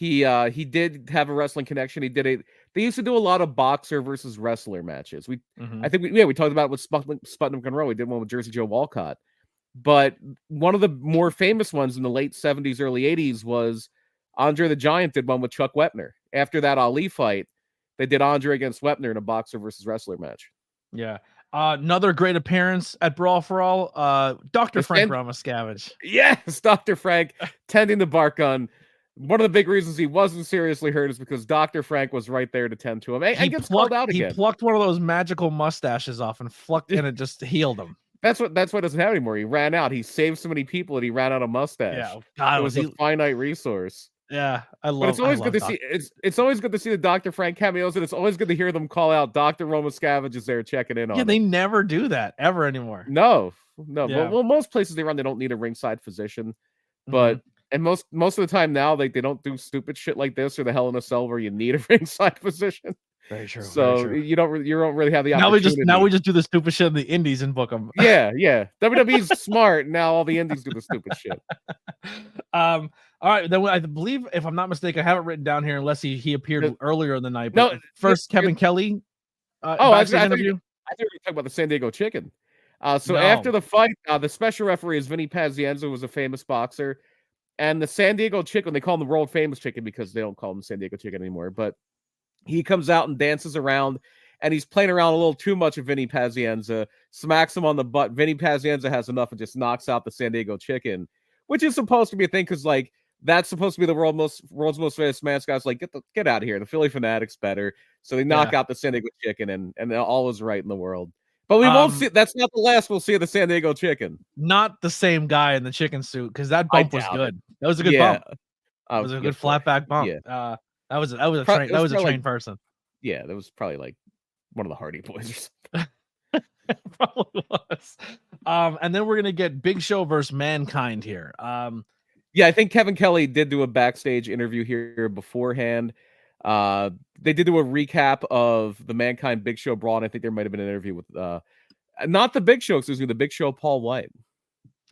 did have a wrestling connection. They used to do a lot of boxer versus wrestler matches. I think we talked about it with Sputnik Monroe. We did one with Jersey Joe Walcott. But one of the more famous ones in the late 70s, early 80s was Andre the Giant did one with Chuck Wepner. After that Ali fight, they did Andre against Wepner in a boxer versus wrestler match. Yeah. Another great appearance at Brawl for All, Dr. Frank Ramascavage. Yes, Dr. Frank tending the Bart Gunn. one of the big reasons he wasn't seriously hurt is because Dr. Frank was right there to tend to him and gets called out again. He plucked one of those magical mustaches off and it just healed him. That's what doesn't happen anymore. He ran out. He saved so many people that he ran out of mustache. Yeah, God, it was a finite resource. Yeah, But it's always good to see. It's always good to see the Dr. Frank cameos, and it's always good to hear them call out Dr. Roma Scavenge is there checking in on. Yeah, they never do that ever anymore. No. Yeah. Well, most places they run, they don't need a ringside physician, but and most of the time now, they don't do stupid shit like this or the Hell in a Cell where you need a ringside physician. Very true. So very true. you don't really have the opportunity. Now we just do the stupid shit in the indies and book them. Yeah. WWE's smart. Now all the indies do the stupid shit. All right, then I believe, if I'm not mistaken, I have it written down here unless he appeared earlier in the night. But first, Kevin Kelly. I thought you were talking about the San Diego Chicken. After the fight, the special referee is Vinny Pazienza, who was a famous boxer, and the San Diego Chicken. They call him the world famous Chicken because they don't call him San Diego Chicken anymore. But he comes out and dances around, and he's playing around a little too much with Vinny Pazienza, smacks him on the butt. Vinny Pazienza has enough and just knocks out the San Diego Chicken, which is supposed to be a thing because that's supposed to be the world's most famous man. Guys like, get out of here. The Philly Fanatic's better. So they knock out the San Diego Chicken, and all is right in the world. But we won't see. That's not the last we'll see of the San Diego Chicken. Not the same guy in the chicken suit, because that bump was good. That was a good bump. It was a good flat back bump. Yeah. That was a trained person. Yeah, that was probably like one of the Hardy Boys or something. Probably was. And then we're gonna get Big Show versus Mankind here. Yeah, I think Kevin Kelly did do a backstage interview here beforehand. They did do a recap of the Mankind Big Show brawl, and I think there might have been an interview with not the Big Show, excuse me, the Big Show Paul White.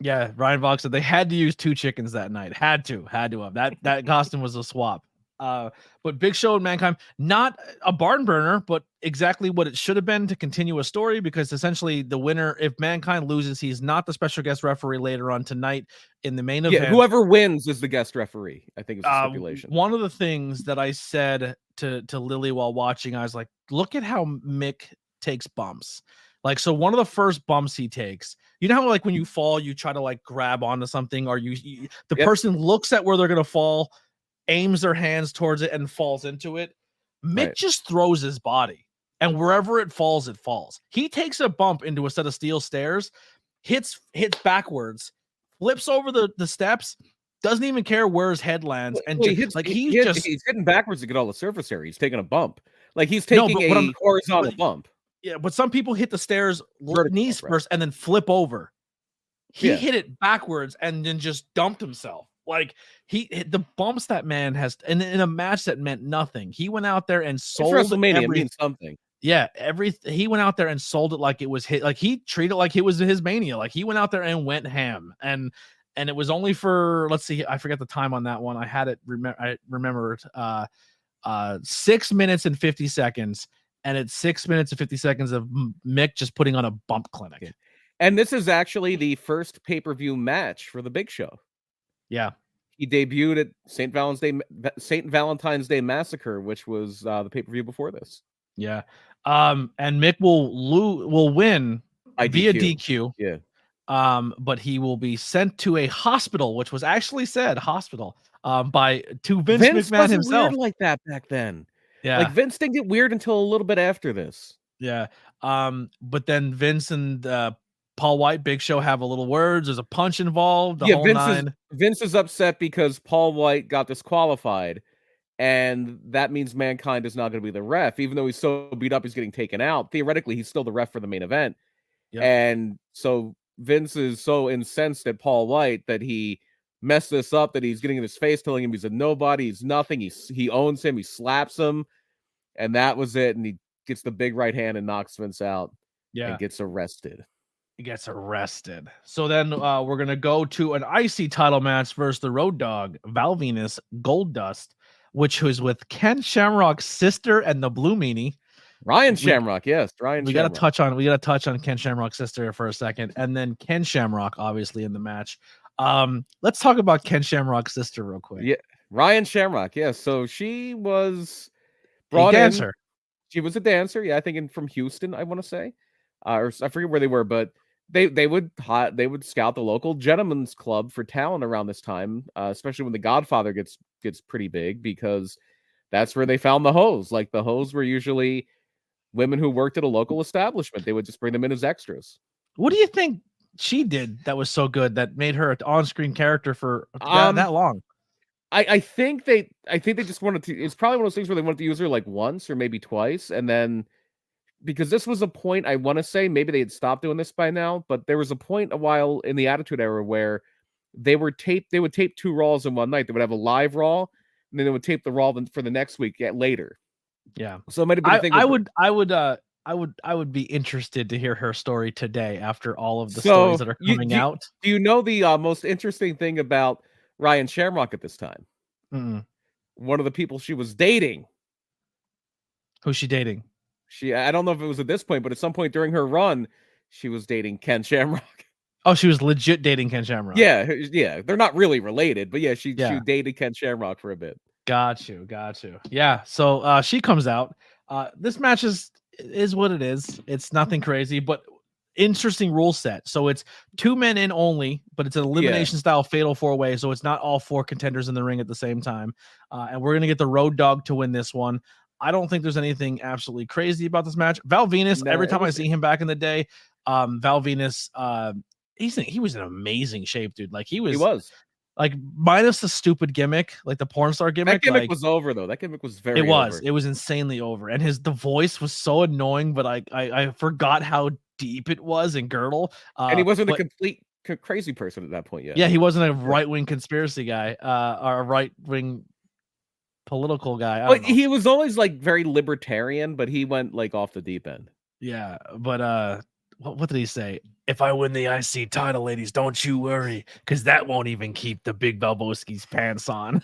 Yeah, Ryan Vox said they had to use two chickens that night. Had to have that costume was a swap. But Big Show and Mankind, not a barn burner, but exactly what it should have been to continue a story, because essentially the winner, if Mankind loses, he's not the special guest referee later on tonight in the main event. Whoever wins is the guest referee, I think is the stipulation. One of the things that I said to Lily while watching, I was like, look at how Mick takes bumps. Like, so one of the first bumps he takes, you know how like when you fall, you try to like grab onto something, or the person looks at where they're going to fall, aims their hands towards it and falls into it. Mick just throws his body, and wherever it falls, it falls. He takes a bump into a set of steel stairs, hits backwards, flips over the steps, doesn't even care where his head lands, and he's hitting backwards to get all the surface area. He's taking a bump, like he's taking a horizontal bump. Yeah, but some people hit the stairs knees first and then flip over. He hit it backwards and then just dumped himself. Like the bumps that man has, and in a match that meant nothing, he went out there and sold WrestleMania. It means something. Yeah, he went out there and sold it like it was his. Like he treated it like it was his mania. Like he went out there and went ham, and it was only for, let's see, I forget the time on that one. I had it. I remembered 6 minutes and 50 seconds, and it's 6 minutes and 50 seconds of Mick just putting on a bump clinic. And this is actually the first pay-per-view match for the Big Show. Yeah, he debuted at St. Valentine's Day Massacre, which was the pay-per-view before this. Yeah, and Mick will win via DQ. Yeah, but he will be sent to a hospital, which was actually said hospital by Vince McMahon himself. Weird like that back then. Yeah, like Vince didn't get weird until a little bit after this. Yeah, but then Vince and Paul White, Big Show have a little words. There's a punch involved. Vince is upset because Paul White got disqualified, and that means Mankind is not going to be the ref, even though he's so beat up, he's getting taken out. Theoretically, he's still the ref for the main event. Yep. And so Vince is so incensed at Paul White that he messed this up, that he's getting in his face, telling him he's a nobody, he's nothing. He owns him. He slaps him, and that was it. And he gets the big right hand and knocks Vince out. Yeah, and gets arrested. He gets arrested. So then we're going to go to an IC title match versus the Road Dogg, Val Venus, Goldust, which was with Ken Shamrock's sister and the Blue Meanie. Ryan Shamrock, yes. We got to touch on Ken Shamrock's sister for a second, and then Ken Shamrock, obviously, in the match. Let's talk about Ken Shamrock's sister real quick. Yeah, Ryan Shamrock, yes. So she was brought in. She was a dancer, yeah, I think from Houston, I want to say. Or I forget where they were, but they would scout the local gentleman's club for talent around this time, especially when The Godfather gets gets pretty big because that's where they found the hoes. Like the hoes were usually women who worked at a local establishment. They would just bring them in as extras. What do you think she did that was so good that made her an on-screen character for that long? I think they just wanted to. It's probably one of those things where they wanted to use her like once or maybe twice, and then because this was a point, I want to say maybe they had stopped doing this by now, but there was a point a while in the Attitude Era where they would tape 2 Raws in one night. They would have a live Raw, and then they would tape the Raw for the next week later. Yeah. So it might have been a thing. I would be interested to hear her story today after all of the stories that are coming out. Do you know the most interesting thing about Ryan Shamrock at this time? Mm-mm. One of the people she was dating. Who's she dating? I don't know if it was at this point, but at some point during her run, she was dating Ken Shamrock. Oh, she was legit dating Ken Shamrock. Yeah. They're not really related, but yeah, she dated Ken Shamrock for a bit. Got you. Yeah. So she comes out. This match is what it is. It's nothing crazy, but interesting rule set. So it's 2 men in only, but it's an elimination style fatal 4-way. So it's not all 4 contenders in the ring at the same time. And we're gonna get the Road Dogg to win this one. I don't think there's anything absolutely crazy about this match. Val Venus, every time I see him back in the day, Val Venus, he was in amazing shape, dude. Like he was like minus the stupid gimmick, like the porn star gimmick. That gimmick was over though. That gimmick was very over. It was insanely over. And the voice was so annoying, but I forgot how deep it was in Girdle. And he wasn't a complete crazy person at that point yet. Yeah, he wasn't a right-wing conspiracy guy, or a right-wing political guy. But he was always like very libertarian, but he went like off the deep end. Yeah, but what did he say? If I win the IC title, ladies, don't you worry, because that won't even keep the Big Balboski's pants on.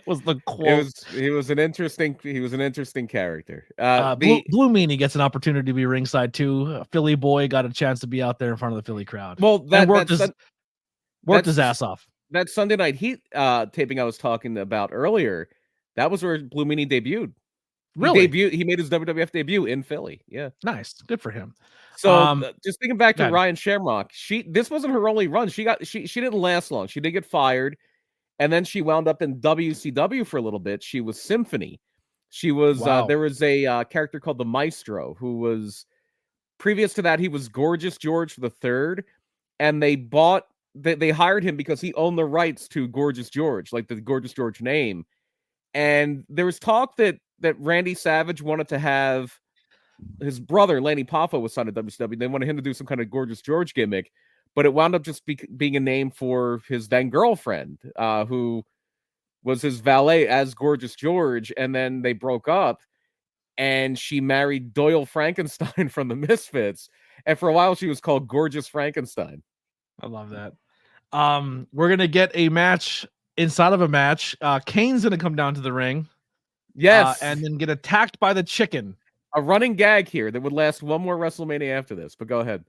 Was the quote. He was an interesting character. Blue Meanie gets an opportunity to be ringside too. Philly boy got a chance to be out there in front of the Philly crowd. Well, that worked his ass off. That Sunday Night Heat taping I was talking about earlier, that was where Blue Meanie debuted. Really? He made his WWF debut in Philly. Yeah. Nice. Good for him. So just thinking back to Ryan Shamrock, this wasn't her only run. She didn't last long. She did get fired, and then she wound up in WCW for a little bit. She was Symphony. She was there was a character called the Maestro who was previous to that. He was Gorgeous George the Third, and they hired him because he owned the rights to Gorgeous George, like the Gorgeous George name. And there was talk that Randy Savage wanted to have his brother, Lanny Poffo, was signed to WCW. They wanted him to do some kind of Gorgeous George gimmick, but it wound up just being a name for his then girlfriend, who was his valet as Gorgeous George. And then they broke up, and she married Doyle Frankenstein from the Misfits. And for a while, she was called Gorgeous Frankenstein. I love that. We're going to get a match inside of a match. Kane's going to come down to the ring. Yes. And then get attacked by the chicken. A running gag here that would last one more WrestleMania after this, but go ahead.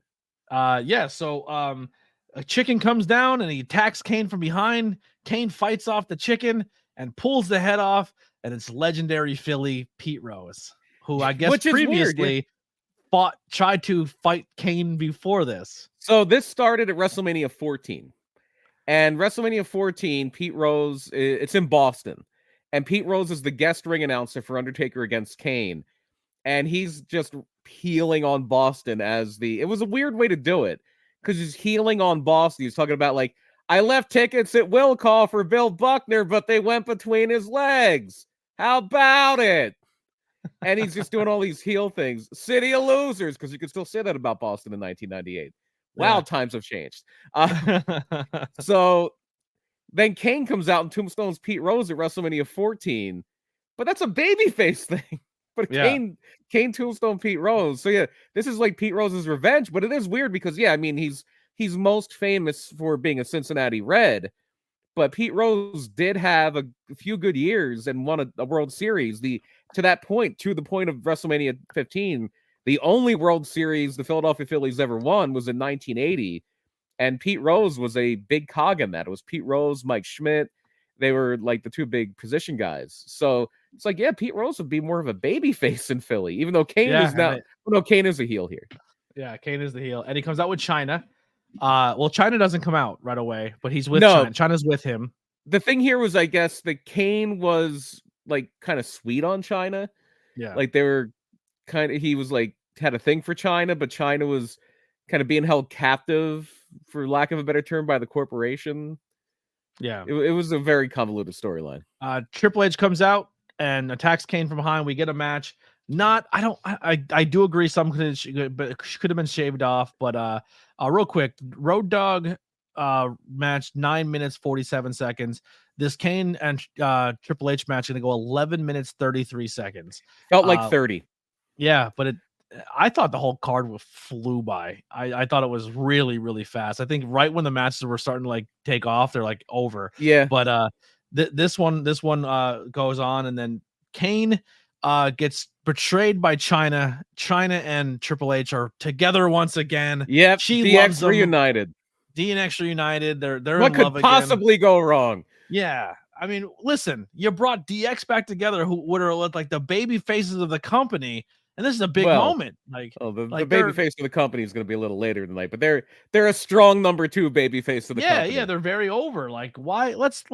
So a chicken comes down and he attacks Kane from behind. Kane fights off the chicken and pulls the head off, and it's legendary Philly Pete Rose, who I guess previously tried to fight Kane before this. So this started at WrestleMania 14. And WrestleMania 14, Pete Rose, it's in Boston. And Pete Rose is the guest ring announcer for Undertaker against Kane. And he's just healing on Boston it was a weird way to do it, because he's healing on Boston. He's talking about, like, I left tickets at Will Call for Bill Buckner, but they went between his legs. How about it? And he's just doing all these heel things. City of losers, because you could still say that about Boston in 1998. Wow, times have changed. So then Kane comes out and tombstones Pete Rose at WrestleMania 14, but that's a babyface thing. But Kane tombstone Pete Rose. So yeah, this is like Pete Rose's revenge, but it is weird because he's most famous for being a Cincinnati Red, but Pete Rose did have a few good years and won a World Series. To the point of WrestleMania 15, the only World Series the Philadelphia Phillies ever won was in 1980, and Pete Rose was a big cog in that. It was Pete Rose, Mike Schmidt. They were like the two big position guys. So it's like, yeah, Pete Rose would be more of a baby face in Philly, even though Kane is not. No, Kane is a heel here. Yeah, Kane is the heel, and he comes out with China. Well, China doesn't come out right away, but he's with China. China's with him. the thing here was, I guess, that Kane was like kind of sweet on China. Yeah. Like they were he was like had a thing for China, but China was kind of being held captive, for lack of a better term, by the corporation. Yeah. It was a very convoluted storyline. Triple H comes out and attacks Kane from behind. We get a match. I do agree some could have been shaved off, but real quick, Road Dogg match 9 minutes 47 seconds. This Kane and Triple H match going to go 11 minutes 33 seconds. Felt like 30. Yeah, but I thought the whole card flew by. I thought it was really, really fast. I think right when the matches were starting to like take off, they're like over. Yeah. But this one goes on, and then Kane gets betrayed by China. China and Triple H are together once again. Yep. She loves them. Reunited. DX reunited. They're what in love could possibly go wrong? Yeah. I mean, listen, you brought DX back together, who would are like the baby faces of the company, and this is a big moment. The baby face of the company is going to be a little later tonight, but they're a strong number 2 baby face of the company. Yeah, they're very over. Like, why? Let's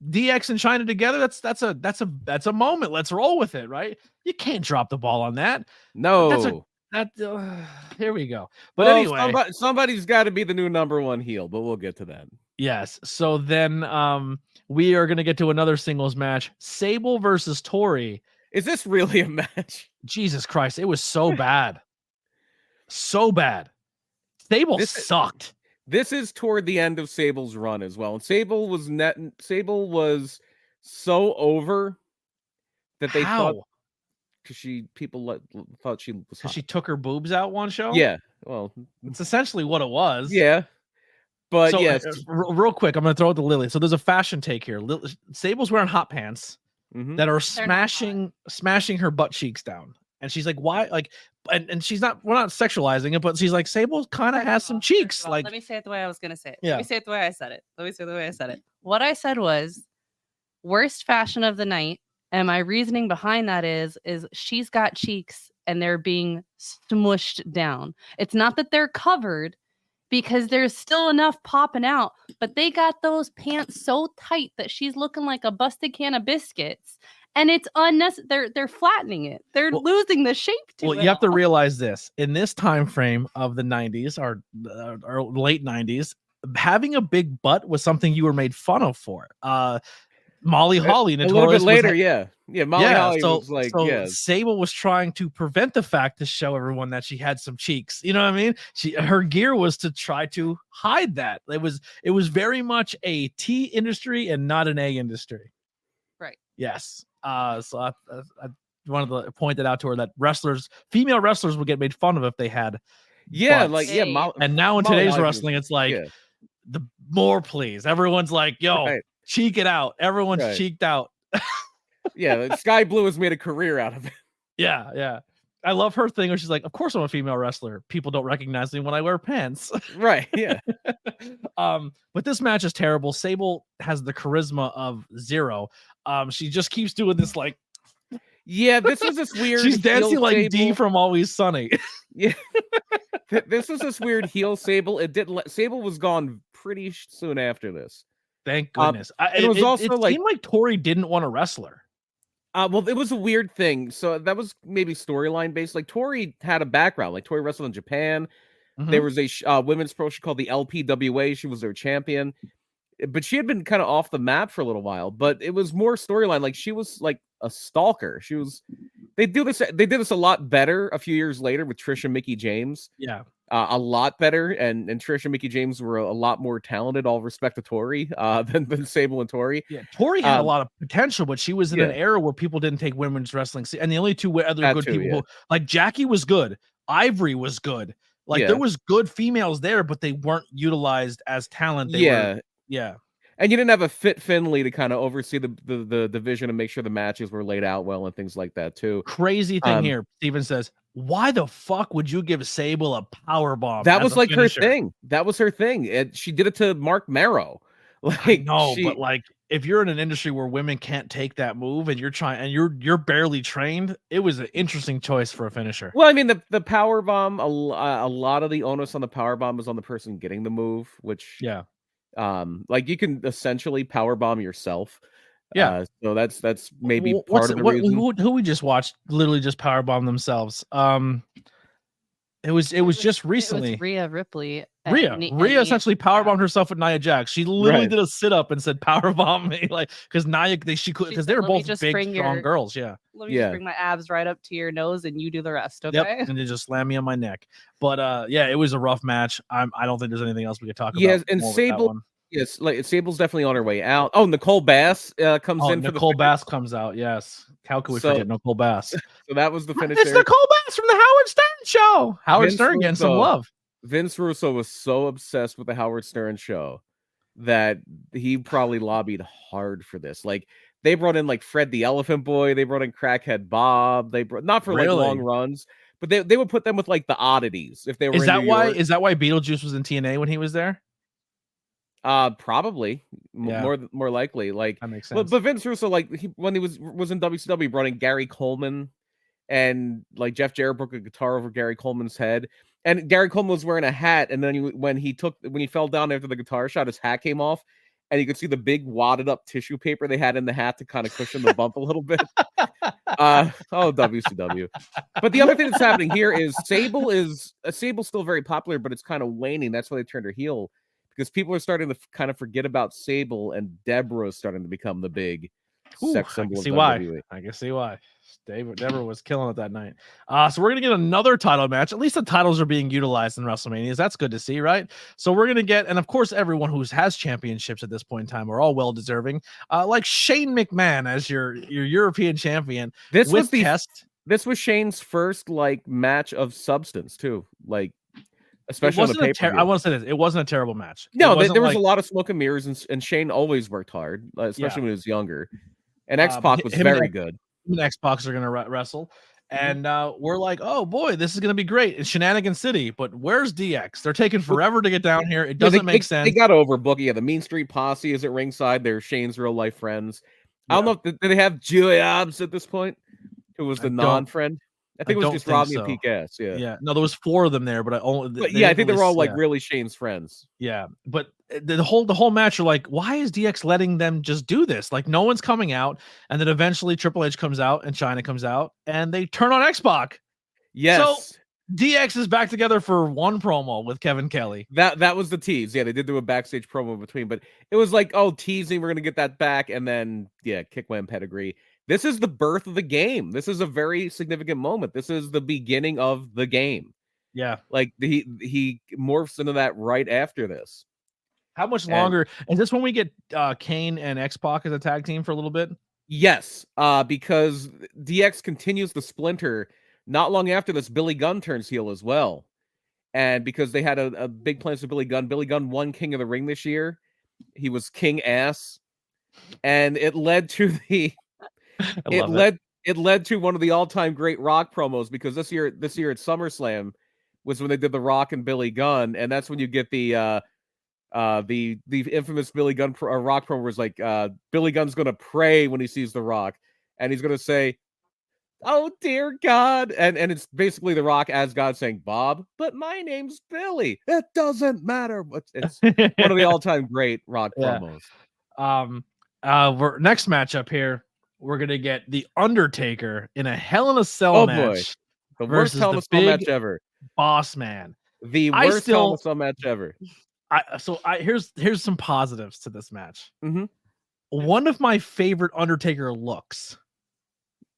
DX and China together. That's a moment. Let's roll with it, right? You can't drop the ball on that. No. Here we go. But anyway, somebody's got to be the new number 1 heel, but we'll get to that. Yes. So then we are going to get to another singles match. Sable versus Tori. Is this really a match? Jesus Christ. It was so bad. So bad. Sable sucked. This is toward the end of Sable's run as well. And Sable was so over that they thought, because people thought she was hot. She took her boobs out one show? Yeah. Well, it's essentially what it was. Yeah. But so, yes, real quick, I'm going to throw it to Lily. So there's a fashion take here. Sable's wearing hot pants that are smashing her butt cheeks down, and she's like, "Why?" Like, and she's not. We're not sexualizing it, but she's like, Sable kind of has some cheeks. Like, let me say it the way I was going to say it. Yeah. Let me say it the way I said it. What I said was worst fashion of the night, and my reasoning behind that is she's got cheeks and they're being smushed down. It's not that they're covered, because there's still enough popping out, but they got those pants so tight that she's looking like a busted can of biscuits, and it's unnecessary. They're flattening it. They're losing the shape to it. Well, you have to realize this. In this time frame of the 90s or late 90s, having a big butt was something you were made fun of for. Molly Holly, a little bit later, Molly Holly was like, Sable was trying to prevent the fact to show everyone that she had some cheeks. You know what I mean? Her gear was to try to hide that. It was very much a T industry and not an A industry. Right. Yes. So I wanted to point that out to her, that female wrestlers would get made fun of if they had. Butts. And now in today's wrestling, it's like the more please. Everyone's like, yo. Right. Cheek it out. Everyone's cheeked out. Sky Blue has made a career out of it. Yeah. I love her thing where she's like, of course I'm a female wrestler. People don't recognize me when I wear pants. Right, yeah. But this match is terrible. Sable has the charisma of 0. She just keeps doing this like... Yeah, this was this weird... She's dancing like Sable. D from Always Sunny. Yeah. This was this weird heel Sable. Sable was gone pretty soon after this. Thank goodness. It was also it seemed like Tori didn't want to wrestle her. Well, it was a weird thing. So that was maybe storyline based. Like Tori had a background. Like Tori wrestled in Japan. Mm-hmm. There was a women's promotion called the LPWA. She was their champion, but she had been kind of off the map for a little while. But it was more storyline. Like she was like a stalker. They did this a lot better a few years later with Trish and Mickie James. Yeah. A lot better, and Trish and Mickie James were a lot more talented, all respect to Tori, than Sable and Tori. Yeah, Tori had a lot of potential, but she was in an era where people didn't take women's wrestling. And the only two other good people, like Jackie was good, Ivory was good. Like there was good females there, but they weren't utilized as talent. Yeah. And you didn't have a Fit Finley to kind of oversee the division and make sure the matches were laid out well and things like that too. Crazy thing here, Steven says, why the fuck would you give Sable a power bomb? That was like her thing. That was her thing. She did it to Mark Marrow. Like but like if you're in an industry where women can't take that move and you're barely trained, it was an interesting choice for a finisher. Well, I mean the power bomb, a lot of the onus on the power bomb is on the person getting the move, which Like you can essentially powerbomb yourself. Yeah. So that's maybe part of the reason. Who we just watched literally just powerbomb themselves. It was just recently. It was Rhea Ripley. Rhea essentially powerbombed herself with Nia Jax. She literally did a sit up and said, "Powerbomb me," like because Nia she could because they were both big, strong girls. Yeah. Let me just bring my abs right up to your nose and you do the rest. Okay. Yep. And they just slam me on my neck. But yeah, it was a rough match. I don't think there's anything else we could talk about. Yes, and Sable. Yes, like Sable's definitely on her way out. Oh, Nicole Bass comes in. Nicole Bass comes out. Yes. How could we forget Nicole Bass? So that was the finish. It's Nicole Bass from the Howard Stern show. Howard Stern getting some love. Vince Russo was so obsessed with the Howard Stern show that he probably lobbied hard for this. Like they brought in like Fred the Elephant Boy, they brought in Crackhead Bob. They brought not for like long runs, but they would put them with like the oddities if they were. Is that why Beetlejuice was in TNA when he was there? Probably more likely. Like that makes sense. But Vince Russo, like when he was in WCW, brought in Gary Coleman, and like Jeff Jarrett broke a guitar over Gary Coleman's head, and Gary Coleman was wearing a hat, and then when he fell down after the guitar shot, his hat came off, and you could see the big wadded up tissue paper they had in the hat to kind of cushion the bump a little bit. WCW. But the other thing that's happening here is Sable's still very popular, but it's kind of waning. That's why they turned her heel. Because people are starting to kind of forget about Sable, and Deborah is starting to become the big sex symbol of WWE. I can see why. Deborah was killing it that night. So we're going to get another title match. At least the titles are being utilized in WrestleMania. That's good to see, right? So we're going to get, and of course, everyone who has championships at this point in time are all well-deserving. Like Shane McMahon as your European champion. This was Shane's first like match of substance too. Like, especially on the pay-per-view. I want to say this. It wasn't a terrible match. No, there was a lot of smoke and mirrors, and Shane always worked hard, especially when he was younger. And X-Pac was very good. And X-Pac are going to wrestle. And we're like, oh, boy, this is going to be great. It's Shenanigan City, but where's DX? They're taking forever to get down here. It doesn't make sense. They got overbooked. Yeah, the Mean Street Posse is at ringside. They're Shane's real-life friends. I don't know, did they have Julie Hobbs at this point, who was the non-friend? I think it was just Rodney and Pete Gas. Yeah. No, there was 4 of them there, but I think they were all like really Shane's friends. Yeah, but the whole match, you're like, why is DX letting them just do this? Like, no one's coming out, and then eventually Triple H comes out and China comes out, and they turn on X-Pac. Yes. So DX is back together for one promo with Kevin Kelly. That was the tease. Yeah, they did do a backstage promo in between, but it was like, teasing, we're gonna get that back, and then kick wham pedigree. This is the birth of the game. This is a very significant moment. This is the beginning of the game. Yeah. Like he morphs into that right after this. How much longer? Is this when we get Kane and X-Pac as a tag team for a little bit? Yes, because DX continues the splinter. Not long after this, Billy Gunn turns heel as well. And because they had a big plans for Billy Gunn won King of the Ring this year. He was King Ass. And it led to the... It led to one of the all-time great Rock promos, because this year at SummerSlam was when they did the Rock and Billy Gunn, and that's when you get the infamous Billy Gunn Rock promo was like Billy Gunn's gonna pray when he sees the Rock, and he's gonna say, "Oh dear God," and it's basically the Rock as God saying, "Bob, but my name's Billy. It doesn't matter." It's one of the all-time great Rock promos. Next matchup here. We're going to get The Undertaker in a Hell in a Cell match. The worst Hell in a Cell match ever. Boss Man. The worst Hell in a Cell match ever. Here's some positives to this match. Mm-hmm. One of my favorite Undertaker looks.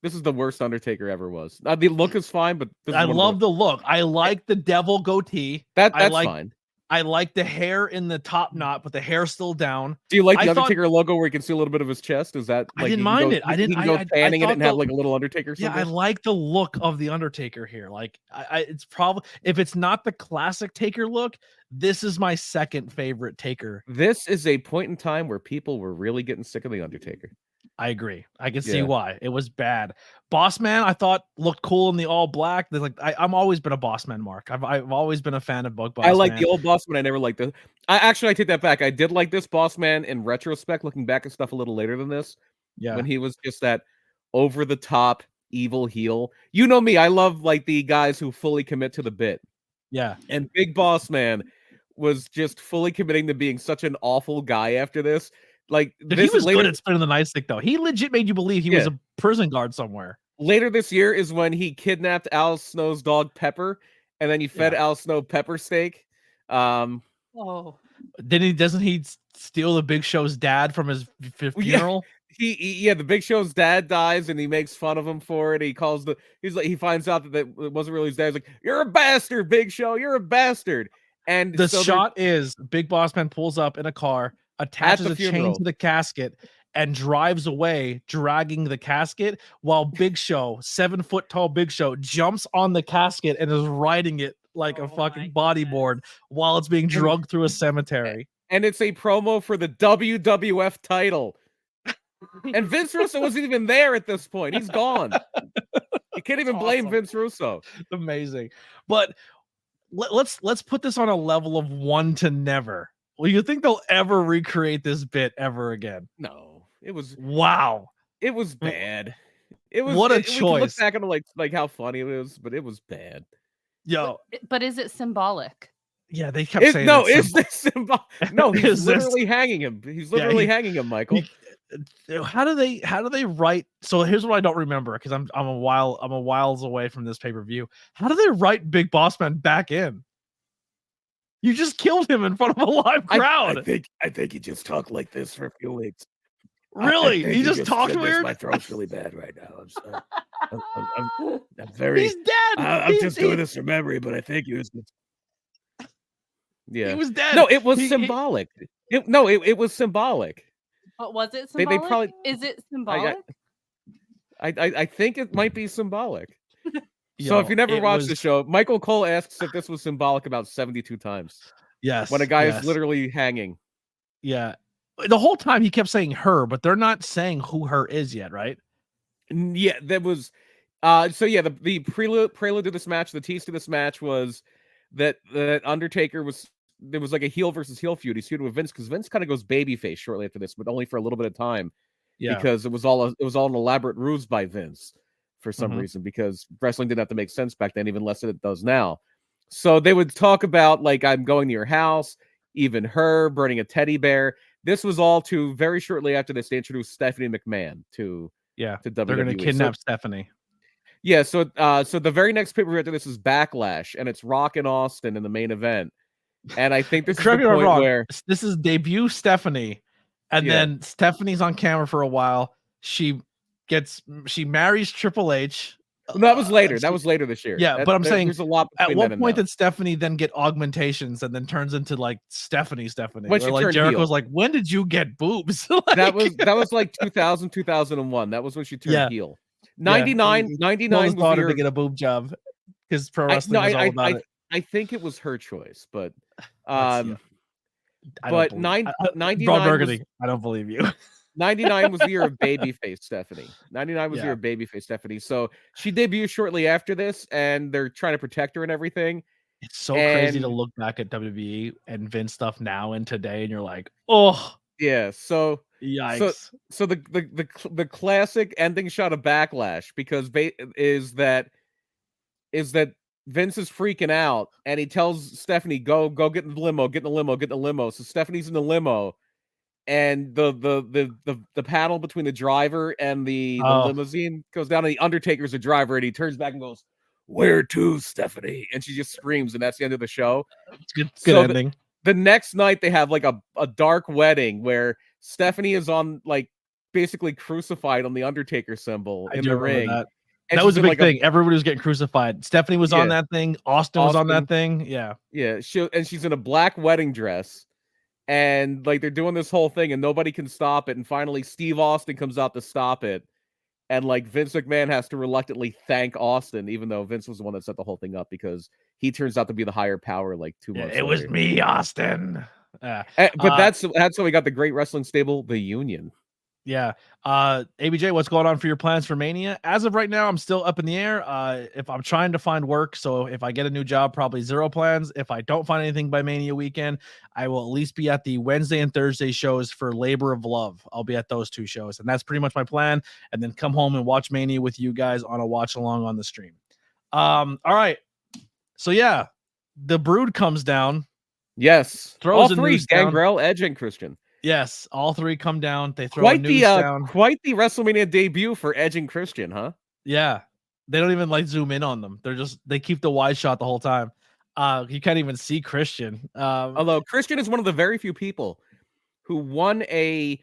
This is the worst Undertaker ever was. The look is fine, but I love the look. I like the devil goatee. That's fine. I like the hair in the top knot, but the hair's still down. Do you like the Undertaker logo where you can see a little bit of his chest? Is that like I didn't mind it? I didn't. You can go panning it and have like a little Undertaker symbol? Yeah, I like the look of the Undertaker here. Like, it's probably, if it's not the classic Taker look, this is my second favorite Taker. This is a point in time where people were really getting sick of the Undertaker. I agree. I can see why. It was bad. Boss Man, I thought looked cool in the all black. I'm always been a Boss Man, Mark. I've always been a fan of Boss Man. I like the old Boss Man. I never liked this. I take that back. I did like this Boss Man in retrospect, looking back at stuff a little later than this. Yeah. When he was just that over the top evil heel. You know me. I love like the guys who fully commit to the bit. Yeah. And Big Boss Man was just fully committing to being such an awful guy after this. Like, Dude, he was good at spinning the nightstick, though. He legit made you believe he was a prison guard somewhere. Later this year is when he kidnapped Al Snow's dog Pepper, and then he fed Al Snow pepper steak. Oh, Doesn't he steal the Big Show's dad from his funeral? The Big Show's dad dies, and he makes fun of him for it. He finds out that it wasn't really his dad. He's like, "You're a bastard, Big Show. You're a bastard." And the shot is Big Boss Man pulls up in a car, attaches a chain to the casket, and drives away, dragging the casket, while Big Show, 7 foot tall Big Show, jumps on the casket and is riding it like a fucking bodyboard while it's being drugged through a cemetery. And it's a promo for the WWF title. And Vince Russo wasn't even there at this point. He's gone. You can't even blame Vince Russo. Amazing. But let's put this on a level of 1 to never. Well, you think they'll ever recreate this bit ever again? No. It was It was bad. It was what a choice. We can look back on like how funny it was, but it was bad. But is it symbolic? Yeah, they kept saying no. Is this symbolic? No, he's literally hanging him. He's literally hanging him, Michael. How do they write? So here's what I don't remember, because I'm a whiles away from this pay-per-view. How do they write Big Boss Man back in? You just killed him in front of a live crowd. I think he just talked like this for a few weeks. Really? He just talked weird? My throat's really bad right now. I'm very. He's dead. I'm just doing this from memory, but I think he was. Yeah, he was dead. No, it was symbolic. It was symbolic. But was it symbolic? They probably, is it symbolic? I think it might be symbolic. So if you never watched the show, Michael Cole asks if this was symbolic about 72 times. Yes. When a guy is literally hanging. Yeah. The whole time he kept saying her, but they're not saying who her is yet, right? Yeah, that was the prelude to this match, the tease to this match was that Undertaker was, there was like a heel versus heel feud. He's feuding with Vince because Vince kind of goes babyface shortly after this, but only for a little bit of time. Yeah. Because it was all an elaborate ruse by Vince for some reason, because wrestling didn't have to make sense back then, even less than it does now. So they would talk about, like, I'm going to your house, even her, burning a teddy bear. This was all to very shortly after this, they introduced Stephanie McMahon to WWE. They're going to kidnap Stephanie. Yeah, so the very next pay-per-view after this is Backlash, and it's Rock and Austin in the main event. And I think this is the point where this is debut Stephanie, and then Stephanie's on camera for a while. She marries Triple H. No, that was later. That was later this year. Yeah, but I'm saying there's a lot. At what point did Stephanie then get augmentations and then turns into like Stephanie? When she turned Jericho heel. was like, when did you get boobs? that was like 2000, 2001. That was when she turned heel. 99 was the year to get a boob job, because pro wrestling was all about it. I think it was her choice, but Broad Burgundy, I don't believe you. 99 was the year of babyface Stephanie. 99 was the year of babyface Stephanie. So she debuted shortly after this, and they're trying to protect her and everything. It's so crazy to look back at WWE and Vince stuff now and today, and you're like, oh yeah. So yikes. So the classic ending shot of Backlash is that Vince is freaking out, and he tells Stephanie, go get in the limo. So Stephanie's in the limo, and the panel between the driver and the limousine goes down, and the Undertaker's a driver, and he turns back and goes, "Where to, Stephanie?" And she just screams, and that's the end of the show. It's good ending. The next night they have like a dark wedding where Stephanie is on, like, basically crucified on the Undertaker symbol in the ring. That was a big thing. Everybody was getting crucified. Stephanie was on that thing. Austin was on that thing. Yeah. Yeah. She's in a black wedding dress. And like they're doing this whole thing and nobody can stop it. And finally Steve Austin comes out to stop it. And like Vince McMahon has to reluctantly thank Austin, even though Vince was the one that set the whole thing up, because he turns out to be the higher power like 2 months later. It was me, Austin. But that's how we got the great wrestling stable, the Union. Yeah. ABJ, what's going on for your plans for Mania? As of right now, I'm still up in the air. If I'm trying to find work, so if I get a new job, probably zero plans. If I don't find anything by Mania weekend, I will at least be at the Wednesday and Thursday shows for Labor of Love. I'll be at those 2 shows, and that's pretty much my plan. And then come home and watch Mania with you guys on a watch along on the stream. All right. So yeah, the Brood comes down. Yes. Throws All a three, noose down. Gangrel, Edge, and Christian. Yes, all three come down. They throw a noose down. Quite the WrestleMania debut for Edge and Christian, huh? Yeah. They don't even like zoom in on them. They keep the wide shot the whole time. You can't even see Christian. Although Christian is one of the very few people who won a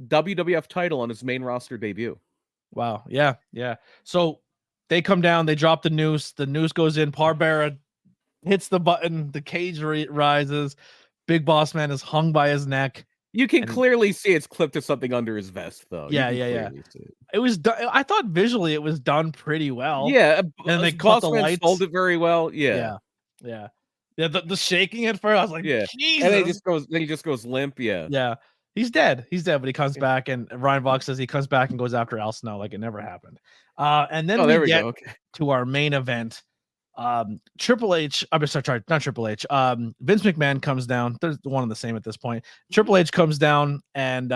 WWF title on his main roster debut. Wow. Yeah. Yeah. So they come down, they drop the noose goes in, Barbera hits the button, the cage rises, Big Boss Man is hung by his neck. You can clearly see it's clipped to something under his vest, though. Yeah. It was done. I thought visually it was done pretty well. Yeah, and they Boss cut the Man lights. sold it very well. Yeah. The shaking at first, I was like, yeah, Jesus. and he just goes limp. Yeah. He's dead, but he comes back, and Ryan Vox says he comes back and goes after Al Snow like it never happened. And then we get to our main event. Triple H, I'm sorry, not Triple H. Vince McMahon comes down. There's one and the same at this point. Triple H comes down, and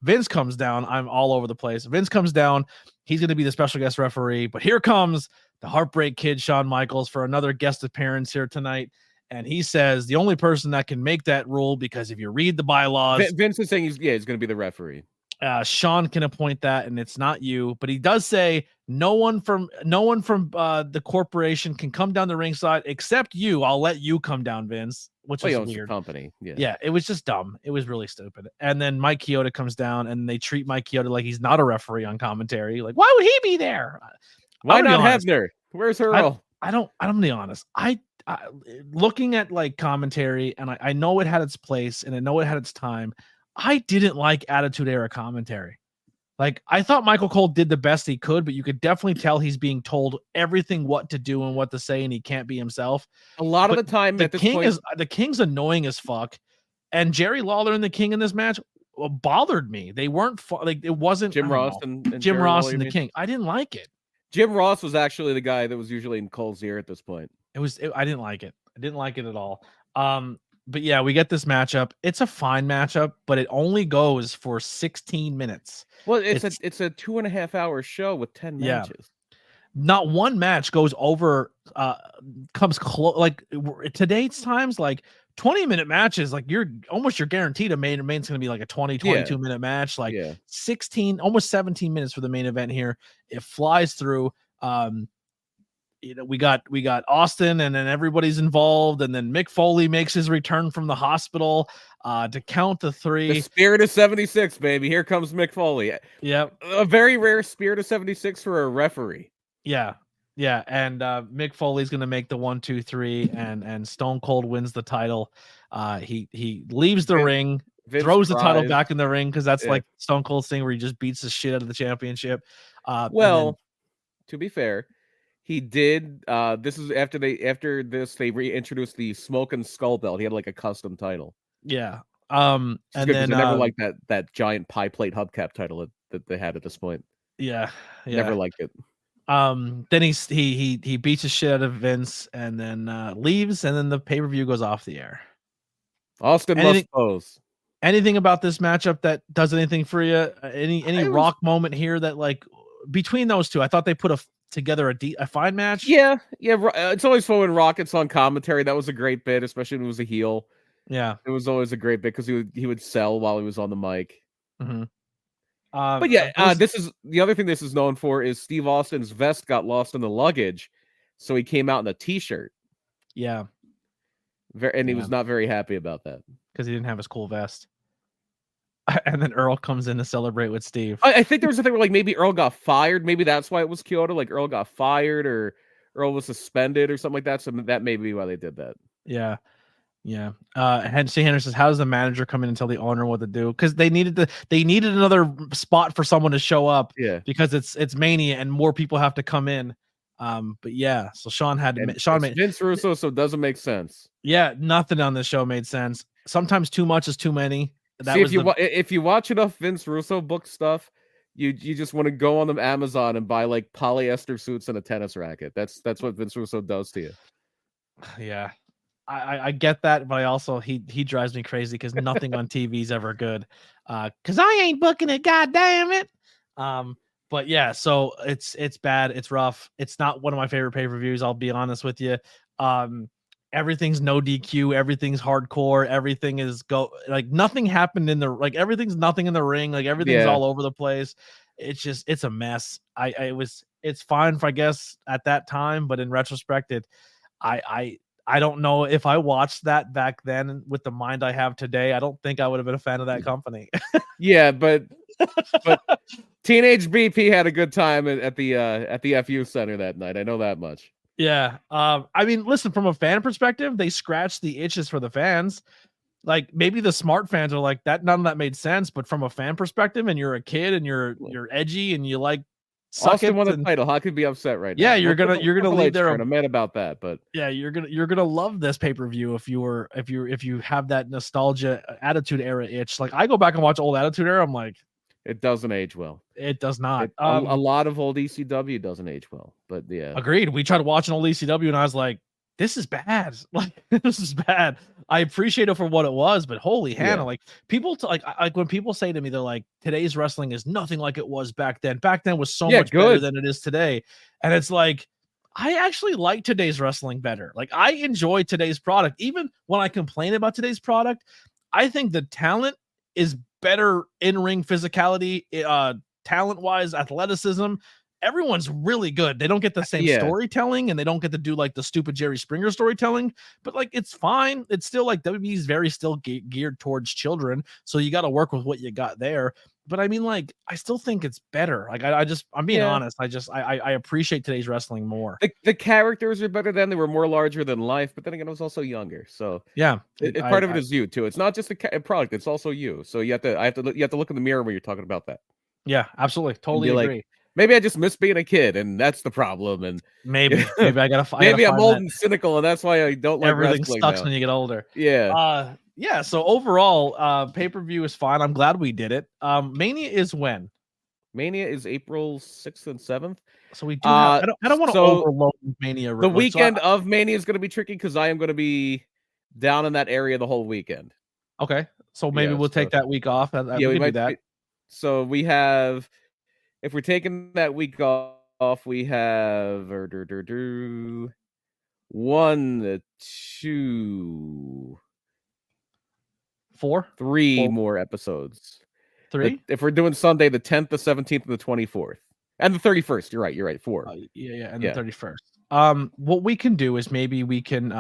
Vince comes down. I'm all over the place. Vince comes down. He's going to be the special guest referee, but here comes the Heartbreak Kid, Shawn Michaels, for another guest appearance here tonight. And he says the only person that can make that rule, because if you read the bylaws, Vince is saying he's going to be the referee. Shawn can appoint that, and it's not you. But he does say no one from the corporation can come down the ringside except you. I'll let you come down, Vince. Which is weird. Company, yeah. It was just dumb. It was really stupid. And then Mike Chioda comes down, and they treat Mike Chioda like he's not a referee on commentary. Like, why would he be there? Why not Hebner? Where's Earl? I'm be honest. I looking at like commentary, and I know it had its place, and I know it had its time. I didn't like Attitude Era commentary. Like, I thought Michael Cole did the best he could, but you could definitely tell he's being told everything what to do and what to say, and he can't be himself. A lot of the time, the King's annoying as fuck, and Jerry Lawler and the King in this match bothered me. They weren't like it wasn't Jim Ross and Jim Ross and the King. I didn't like it. Jim Ross was actually the guy that was usually in Cole's ear at this point. I didn't like it. I didn't like it at all. But yeah, we get this matchup. It's a fine matchup, but it only goes for 16 minutes. It's a 2.5 hour show with 10 matches. Not one match goes over comes close. Like today's times, like 20-minute matches, like you're guaranteed a main event's going to be like a 22 minute match. Like 16, almost 17 minutes for the main event here. It flies through. We got Austin, and then everybody's involved, and then Mick Foley makes his return from the hospital to count to 3. The Spirit of 76, baby. Here comes Mick Foley. Yep. A very rare Spirit of 76 for a referee. Yeah. And Mick Foley's gonna make the 1, 2, 3, and Stone Cold wins the title. He leaves the ring, throws the title back in the ring, because that's like Stone Cold's thing where he just beats the shit out of the championship. To be fair, he did. This is after they reintroduced the Smoke and Skull belt. He had like a custom title. Yeah. And then I never liked that giant pie plate hubcap title that they had at this point. Yeah. Never liked it. Then he beats the shit out of Vince, and then leaves, and then the pay-per-view goes off the air. Austin must pose. Anything about this matchup that does anything for you? Any Rock moment here that, like, between those two, I thought they put together a fine match. Yeah. It's always fun when Rocket's on commentary. That was a great bit, especially when it was a heel. Yeah, it was always a great bit because he would sell while he was on the mic. Mm-hmm. But yeah, this is the other thing this is known for is Steve Austin's vest got lost in the luggage, so he came out in a t-shirt. Yeah, he was not very happy about that because he didn't have his cool vest. And then Earl comes in to celebrate with Steve. I think there was a thing where like maybe Earl got fired. Maybe that's why it was Kyoto. Like Earl got fired or Earl was suspended or something like that. So that may be why they did that. Yeah. Henry says, how does the manager come in and tell the owner what to do? Because they needed another spot for someone to show up. Yeah. Because it's Mania and more people have to come in. But yeah, so Sean made Vince Russo, so it doesn't make sense. Yeah, nothing on this show made sense. Sometimes too much is too many. If you watch enough Vince Russo book stuff, you just want to go on the Amazon and buy like polyester suits and a tennis racket. That's what Vince Russo does to you. Yeah. I get that, but I also he drives me crazy because nothing on TV is ever good. Because I ain't booking it, god damn it. But yeah, so it's bad, it's rough. It's not one of my favorite pay-per-views, I'll be honest with you. everything's no DQ, everything's hardcore, everything is nothing happened in the everything's nothing in the ring, everything's all over the place. It's a mess. It's fine for, I guess, at that time, but in retrospect, I don't know if I watched that back then with the mind I have today. I don't think I would have been a fan of that company. Yeah, but Teenage BP had a good time at the FU Center that night. I know that much. Yeah. I mean, listen, from a fan perspective, they scratched the itches for the fans. Maybe the smart fans are like that. None of that made sense, but from a fan perspective, and you're a kid and you're edgy and you like Austin won the title. How could you be upset right now? Yeah, you're gonna leave there. I'm mad about that, but yeah, you're gonna love this pay-per-view if you have that nostalgia Attitude Era itch. I go back and watch old Attitude Era, I'm like, it doesn't age well. It does not. A lot of old ECW doesn't age well, but yeah. Agreed. We tried watching old ECW and I was like, this is bad. This is bad. I appreciate it for what it was, but holy Hannah, people when people say to me, they're like, today's wrestling is nothing like it was back then. Back then was so much better than it is today. And it's like, I actually like today's wrestling better. I enjoy today's product. Even when I complain about today's product, I think the talent is better in-ring physicality, talent-wise, athleticism. Everyone's really good. They don't get the same storytelling, and they don't get to do the stupid Jerry Springer storytelling, but it's fine. It's still WWE is very still geared towards children, so you got to work with what you got there. But I mean, I still think it's better. I'm being honest. I appreciate today's wrestling more. The characters are better then. They were more larger than life, but then again, it was also younger. So yeah, part of it is you too. It's not just a product; it's also you. So you have to look in the mirror when you're talking about that. Yeah, absolutely, totally agree. Maybe I just miss being a kid, and that's the problem. And maybe I gotta find. Maybe I'm old and cynical, and that's why I don't like everything wrestling sucks now. when you get older. Yeah. Yeah. So overall, pay-per-view is fine. I'm glad we did it. Mania is when? Mania is April 6th and 7th. So we do. I don't want to overload Mania. The weekend of Mania is going to be tricky because I am going to be down in that area the whole weekend. Okay. So maybe we'll take that week off. We can do that. So we have. If we're taking that week off, we have 1, 2, 4, 3 more episodes. 3. If we're doing Sunday, the 10th, the 17th, and the 24th, and the 31st. You're right. 4. And the 31st. What we can do is maybe we can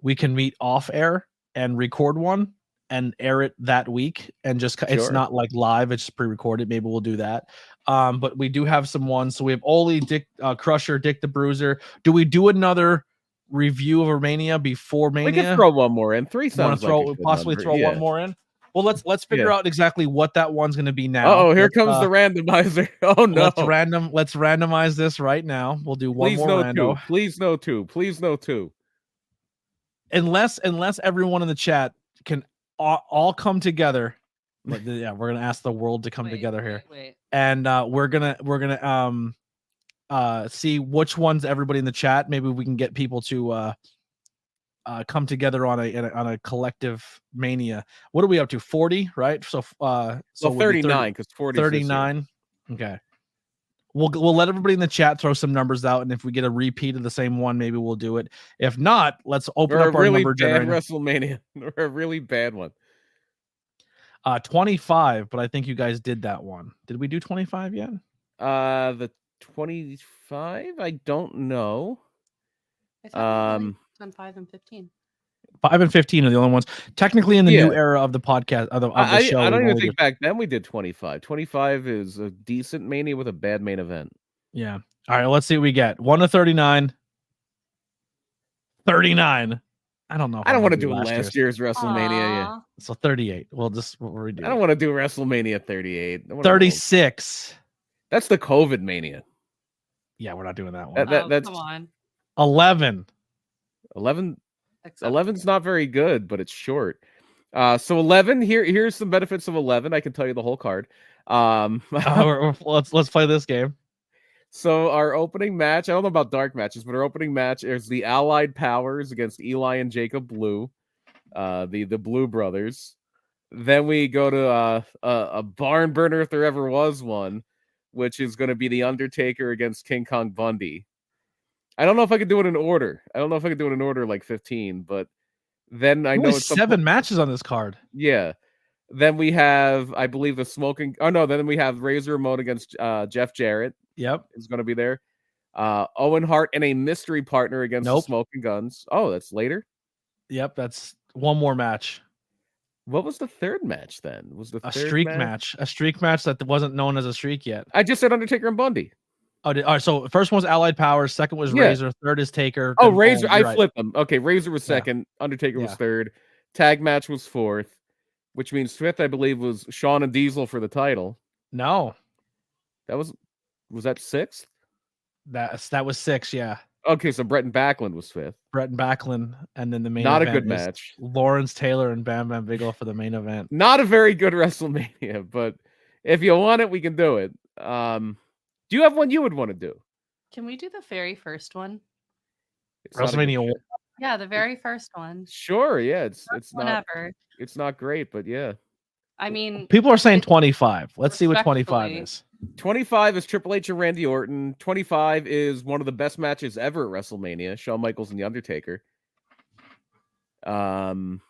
meet off air and record one and air it that week, and just it's not live, it's just pre-recorded. Maybe we'll do that. But we do have some ones. So we have Oli, Dick Crusher, Dick the Bruiser. Do we do another review of Mania before Mania? We can throw one more in. 3 sounds possibly throw one more in. Well, let's figure out exactly what that one's going to be now. Oh, here comes the randomizer. Oh no! Let's randomize this right now. We'll do one more rando. Please no 2. Please no 2. Unless everyone in the chat can all come together. Yeah, we're gonna ask the world to come together here, and we're gonna see which ones everybody in the chat. Maybe we can get people to come together on a collective Mania. What are we up to? 40, right? So 39 because 40. 39. Okay. We'll let everybody in the chat throw some numbers out, and if we get a repeat of the same one, maybe we'll do it. If not, let's open up our number generator. WrestleMania, or a really bad one. 25, but I think you guys did that one. Did we do 25 yet? The 25, I don't know. I thought on 5 and 15. 5 and 15 are the only ones technically in the new era of the podcast of the show. I don't even think back then we did 25. 25 is a decent Mania with a bad main event. Yeah. All right, let's see what we get. 1 to 39. 39. I don't know. I don't want to do last year's WrestleMania. Yeah. So 38. We'll redo. I don't want to do WrestleMania 38. 36. That's the COVID Mania. Yeah, we're not doing that one. That's come on. 11. 11's not very good, but it's short. So 11. Here's some benefits of 11. I can tell you the whole card. Let's play this game. So our opening match, I don't know about dark matches, but our opening match is the Allied Powers against Eli and Jacob Blue, the Blue Brothers. Then we go to a barn burner if there ever was one, which is going to be the Undertaker against King Kong Bundy. I don't know if I could do it in order. I don't know if I could do it in order like 15, but then I know it's 7 matches on this card. Yeah. Then we have, I believe, the smoking. Oh no, then we have Razor Ramon against Jeff Jarrett. Yep. Is going to be there. Owen Hart and a mystery partner against the Smoking Guns. Oh, that's later. Yep, that's one more match. What was the third match then? Was the a third streak match? A streak match that wasn't known as a streak yet. I just said Undertaker and Bundy. Oh, all right. So first one was Allied Powers. Second was Razor. Third is Taker. Oh, Razor. I flipped them. Okay, Razor was second. Yeah. Undertaker was third. Tag match was fourth, which means fifth, I believe, was Shawn and Diesel for the title. No, that was that sixth? That was 6. Yeah. Okay, so Brett and Backlund was fifth. Brett and Backlund, and then the main not event a good match. Lawrence Taylor and Bam Bam Bigelow for the main event. Not a very good WrestleMania, but if you want it, we can do it. Do you have one you would want to do? Can we do the very first one? WrestleMania 1. Yeah, the very first one. Sure, yeah, it's not ever. It's not great, but yeah. I mean, people are saying 25. Let's see what 25 is. 25 is Triple H and Randy Orton. 25 is one of the best matches ever at WrestleMania, Shawn Michaels and The Undertaker. What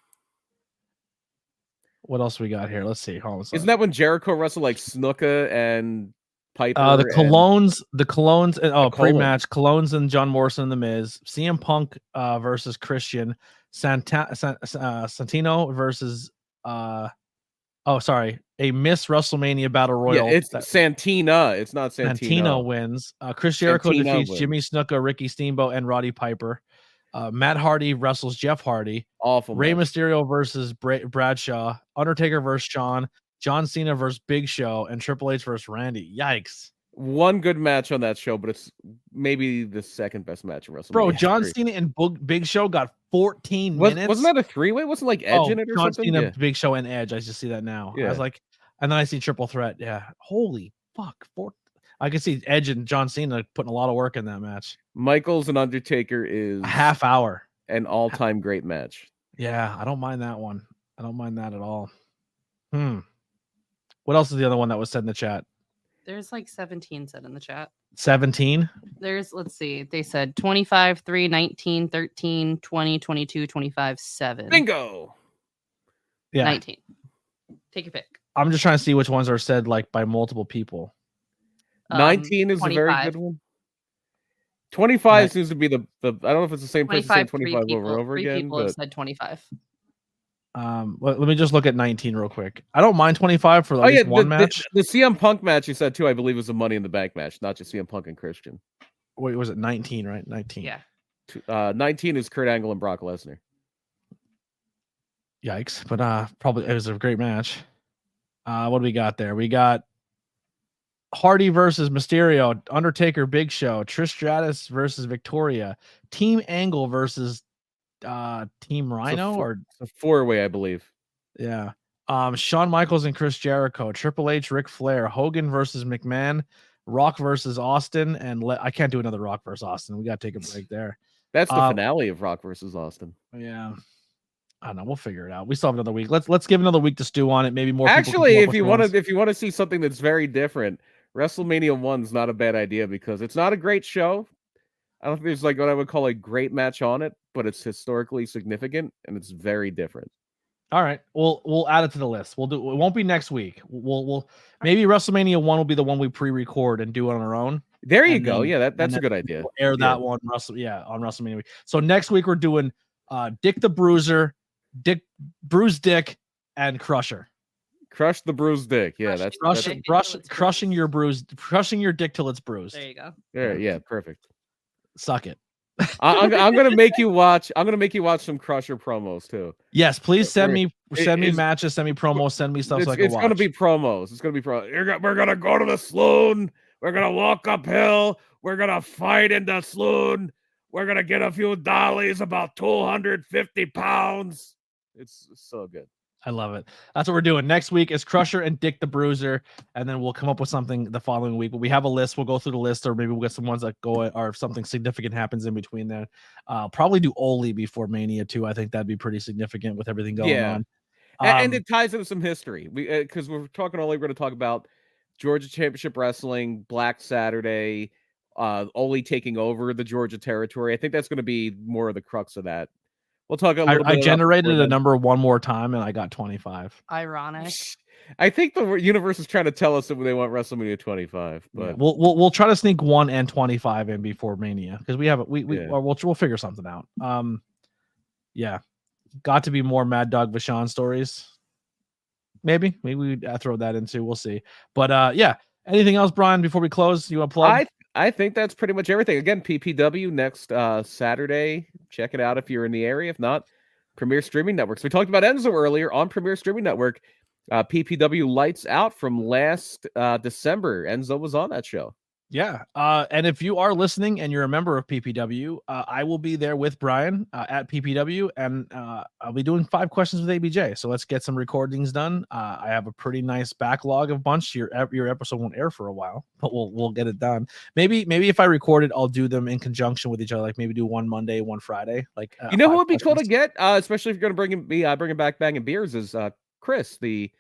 else we got here? Let's see. Isn't that when Jericho wrestled like Snuka and Piper? The Colognes, pre-match, Colognes and John Morrison and The Miz, CM Punk versus Christian, Santino versus a Miss WrestleMania Battle Royal. Yeah, it's Santina. It's not Santino. Santino wins. Chris Jericho defeats wins. Jimmy Snuka, Ricky Steamboat, and Roddy Piper. Matt Hardy wrestles Jeff Hardy. Awful. Rey Mysterio versus Bradshaw. Undertaker versus Shawn. John Cena versus Big Show, and Triple H versus Randy. Yikes. One good match on that show, but it's maybe the second best match in WrestleMania. Bro, John Cena and Big Show got 14 minutes. Wasn't that a 3-way? Wasn't like Edge in it or John something? Cena, Big Show, and Edge. I just see that now. Yeah. I was like, and then I see Triple Threat. Yeah. Holy fuck. I can see Edge and John Cena putting a lot of work in that match. Michaels and Undertaker is a half hour. An all-time great match. Yeah, I don't mind that one. I don't mind that at all. What else is the other one that was said in the chat? There's like 17 said in the chat. 17? Let's see. They said 25, 3, 19, 13, 20, 22, 25, 7. Bingo. Yeah. 19. Take your pick. I'm just trying to see which ones are said like by multiple people. 19 is 25. A very good one. 25 seems to be the I don't know if it's the same person saying 25 over and over again. People have said 25. Let me just look at 19 real quick. I don't mind 25 for one match. The CM Punk match you said too, I believe, was a Money in the Bank match, not just CM Punk and Christian. Wait, was it 19, right? 19. Yeah. 19 is Kurt Angle and Brock Lesnar. Yikes. But probably it was a great match. What do we got there? We got Hardy versus Mysterio, Undertaker, Big Show, Trish Stratus versus Victoria, Team Angle versus Team Rhino, or a 4-way, I believe. Yeah. Shawn Michaels and Chris Jericho, Triple H, Ric Flair, Hogan versus McMahon, Rock versus Austin, and I can't do another Rock versus Austin. We got to take a break there. That's the finale of Rock versus Austin. Yeah. I don't know. We'll figure it out. We still have another week. Let's give another week to stew on it. Maybe more. Actually, if you want to see something that's very different, WrestleMania 1's not a bad idea because it's not a great show. I don't think there's like what I would call a great match on it, but it's historically significant and it's very different. All right, we'll add it to the list. We'll do. It won't be next week. We'll maybe WrestleMania 1 will be the one we pre-record and do it on our own. There you go. Yeah, that's a good idea. We'll air that one. On WrestleMania week. So next week we're doing Dick the Bruiser, Bruised Dick, and Crusher. Crush the bruised dick. Yeah, crushing your dick till it's bruised. There you go. Yeah, perfect. Suck it. I'm gonna make you watch. I'm gonna make you watch some Crusher promos too. Yes, please send me matches, send me promos, send me stuff so I can watch. It's gonna be promos. It's gonna be We're gonna go to the saloon. We're gonna walk uphill. We're gonna fight in the saloon. We're gonna get a few dollies, about 250 pounds. It's so good. I love it. That's what we're doing. Next week is Crusher and Dick the Bruiser, and then we'll come up with something the following week. But we have a list. We'll go through the list, or maybe we'll get some ones that go, or if something significant happens in between there. Probably do Ole before Mania too. I think that'd be pretty significant with everything going on. And it ties into some history. Because we're talking Ole, we're going to talk about Georgia Championship Wrestling, Black Saturday, only taking over the Georgia territory. I think that's going to be more of the crux of that. We'll talk a little bit. I generated a number one more time and I got 25. Ironic. I think the universe is trying to tell us that they want WrestleMania 25, but yeah, we'll try to sneak 1 and 25 in before Mania because we'll figure something out. Yeah, got to be more Mad Dog Vachon stories. Maybe we throw that into. We'll see. But yeah, anything else, Brian? Before we close, you want to plug? I think that's pretty much everything. Again, PPW next Saturday. Check it out if you're in the area. If not, Premier Streaming Networks. We talked about Enzo earlier on Premier Streaming Network. PPW Lights Out from last December. Enzo was on that show. Yeah. And if you are listening and you're a member of PPW, I will be there with Brian at PPW, and I'll be doing 5 questions with ABJ. So let's get some recordings done. I have a pretty nice backlog of bunch. Your episode won't air for a while, but we'll get it done. Maybe if I record it, I'll do them in conjunction with each other. Like maybe do one Monday, one Friday. Like you know who would be cool to get, especially if you're going to bring him back Banging Beers, is Chris, the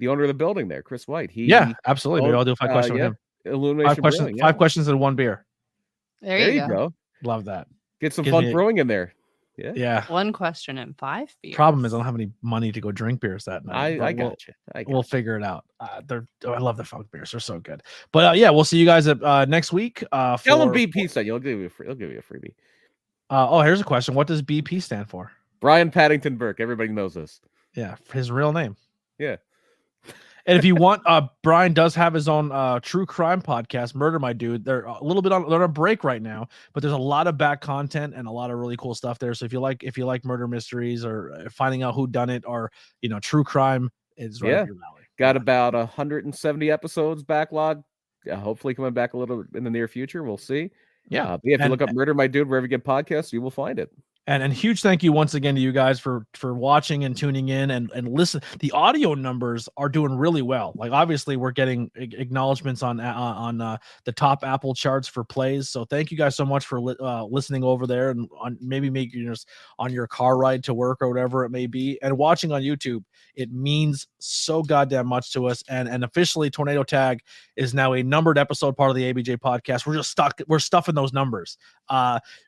owner of the building there, Chris White. Yeah, absolutely. Maybe I'll do 5 questions with him. Illumination 5 questions and 1 beer. There you go. Love that. Get some fun brewing in there. Yeah. 1 question and 5 beers. Problem is I don't have any money to go drink beers that night. I got you. We'll figure it out. I love the funk beers. They're so good. But yeah, we'll see you guys at next week. Tell them BP said he'll give you a freebie. Here's a question. What does BP stand for? Brian Paddington Burke. Everybody knows this. Yeah, his real name. Yeah. And if you want, Brian does have his own true crime podcast, Murder My Dude. They're a little bit on a break right now, but there's a lot of back content and a lot of really cool stuff there. So if you like murder mysteries or finding out who done it or true crime, is right up your alley. Got about 170 episodes backlog. Hopefully coming back a little in the near future. We'll see. Yeah. If you look up Murder My Dude wherever you get podcasts, you will find it. And huge thank you once again to you guys for watching and tuning in and listen. The audio numbers are doing really well. Like obviously we're getting acknowledgments on the top Apple charts for plays. So thank you guys so much for listening over there and maybe making on your car ride to work or whatever it may be, and watching on YouTube. It means so goddamn much to us. And officially Tornado Tag is now a numbered episode part of the ABJ podcast. We're stuffing those numbers.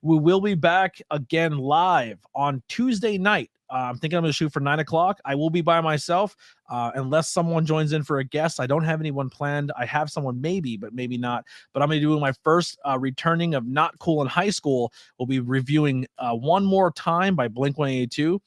We will be back again live on Tuesday night. I'm thinking I'm going to shoot for 9:00. I will be by myself unless someone joins in for a guest. I don't have anyone planned. I have someone maybe, but maybe not. But I'm going to be doing my first returning of Not Cool in High School. We'll be reviewing One More Time by Blink-182.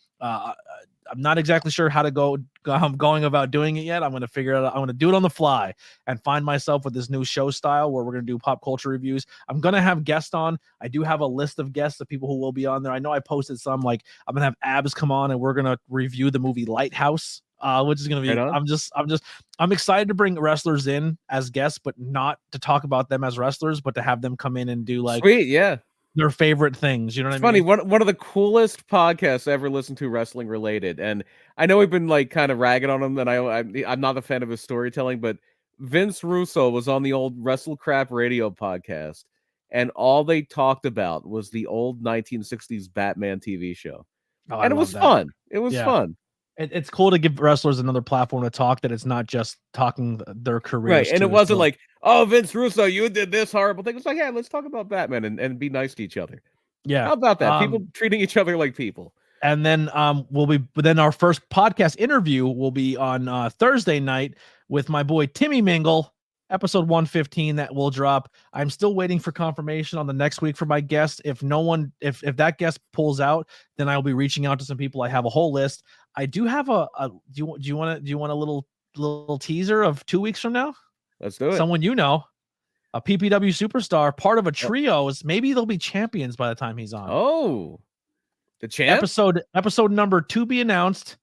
I'm not exactly sure how to going about doing it yet. I'm going to figure it out. I'm going to do it on the fly and find myself with this new show style where we're going to do pop culture reviews. I'm going to have guests on. I do have a list of guests of people who will be on there. I know I posted some, like I'm going to have Abs come on and we're going to review the movie Lighthouse, which is going to be, right. I'm excited to bring wrestlers in as guests, but not to talk about them as wrestlers, but to have them come in and do like, sweet, yeah, their favorite things. You know what I mean? Funny. One of the coolest podcasts I ever listened to wrestling related. And I know we've been like kind of ragging on him, and I'm not a fan of his storytelling, but Vince Russo was on the old Wrestle Crap Radio podcast, and all they talked about was the old 1960s Batman TV show. And it was fun. It was fun. It's cool to give wrestlers another platform to talk, that it's not just talking their careers. Right. And it wasn't like, oh, Vince Russo, you did this horrible thing. It's like, yeah, let's talk about Batman and be nice to each other. Yeah. How about that? People treating each other like people. And then then our first podcast interview will be on Thursday night with my boy Timmy Mingle, episode 115 that will drop. I'm still waiting for confirmation on the next week for my guest. If that guest pulls out, then I'll be reaching out to some people. I have a whole list. I do have do you want a little teaser of 2 weeks from now? Let's do it. Someone a PPW superstar, part of a trio. Maybe they'll be champions by the time he's on. Oh, the champ episode number to be announced.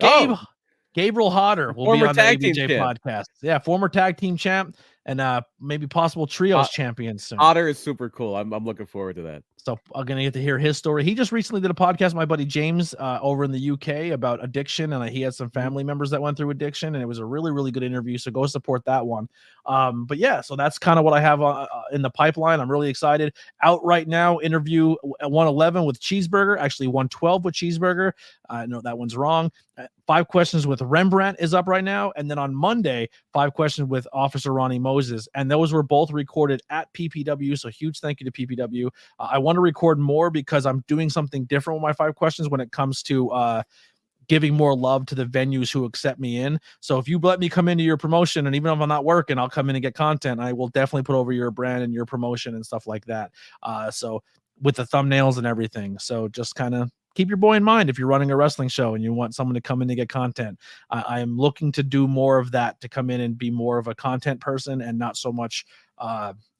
Gabriel Hodder will be on the ABJ podcast. Yeah, former tag team champ and maybe possible trios champions soon. Hodder is super cool. I'm looking forward to that. So I'm going to get to hear his story. He just recently did a podcast with my buddy James over in the UK about addiction, and he had some family members that went through addiction, and it was a really, really good interview. So go support that one. But yeah, so that's kind of what I have in the pipeline. I'm really excited. Out right now, interview at 111 with Cheeseburger, actually 112 with Cheeseburger. No, that one's wrong. 5 questions with Rembrandt is up right now. And then on Monday, 5 questions with Officer Ronnie Moses Moses, and those were both recorded at PPW. So huge thank you to PPW. I want to record more because I'm doing something different with my 5 questions when it comes to giving more love to the venues who accept me in. So if you let me come into your promotion, and even if I'm not working, I'll come in and get content, I will definitely put over your brand and your promotion and stuff like that. So with the thumbnails and everything. So just kind of keep your boy in mind if you're running a wrestling show and you want someone to come in and get content. I am looking to do more of that, to come in and be more of a content person and not so much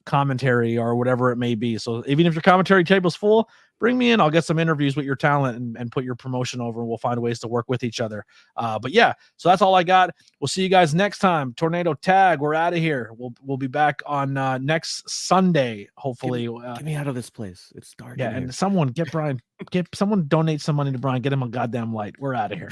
commentary or whatever it may be. So even if your commentary table's full, bring me in. I'll get some interviews with your talent and put your promotion over, and we'll find ways to work with each other. But yeah, so that's all I got. We'll see you guys next time. Tornado Tag, we're out of here. We'll be back on next Sunday, hopefully. Get me out of this place. It's dark. Yeah, and someone get Brian, someone donate some money to Brian. Get him a goddamn light. We're out of here.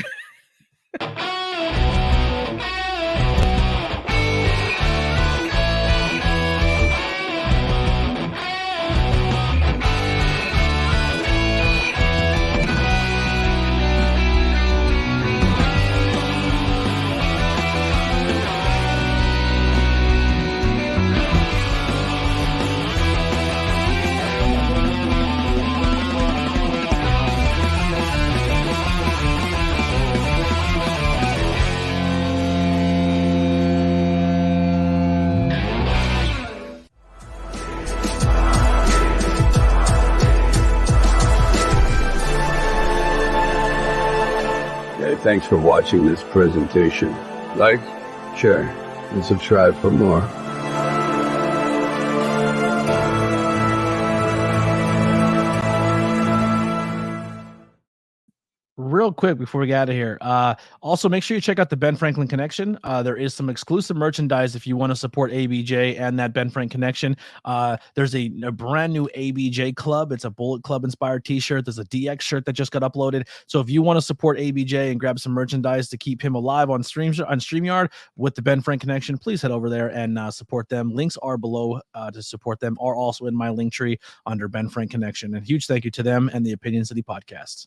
Thanks for watching this presentation. Like, share, and subscribe for more. Real quick before we get out of here, also make sure you check out the Ben Franklin Connection. There is some exclusive merchandise if you want to support ABJ and that Ben Frank Connection. There's a brand new ABJ club. It's a Bullet Club inspired t-shirt. There's a DX shirt that just got uploaded. So if you want to support ABJ and grab some merchandise to keep him alive on StreamYard with the Ben Frank Connection, please head over there and support them. Links are below to support them, are also in my link tree under Ben Frank Connection. And huge thank you to them and the Opinion City Podcasts.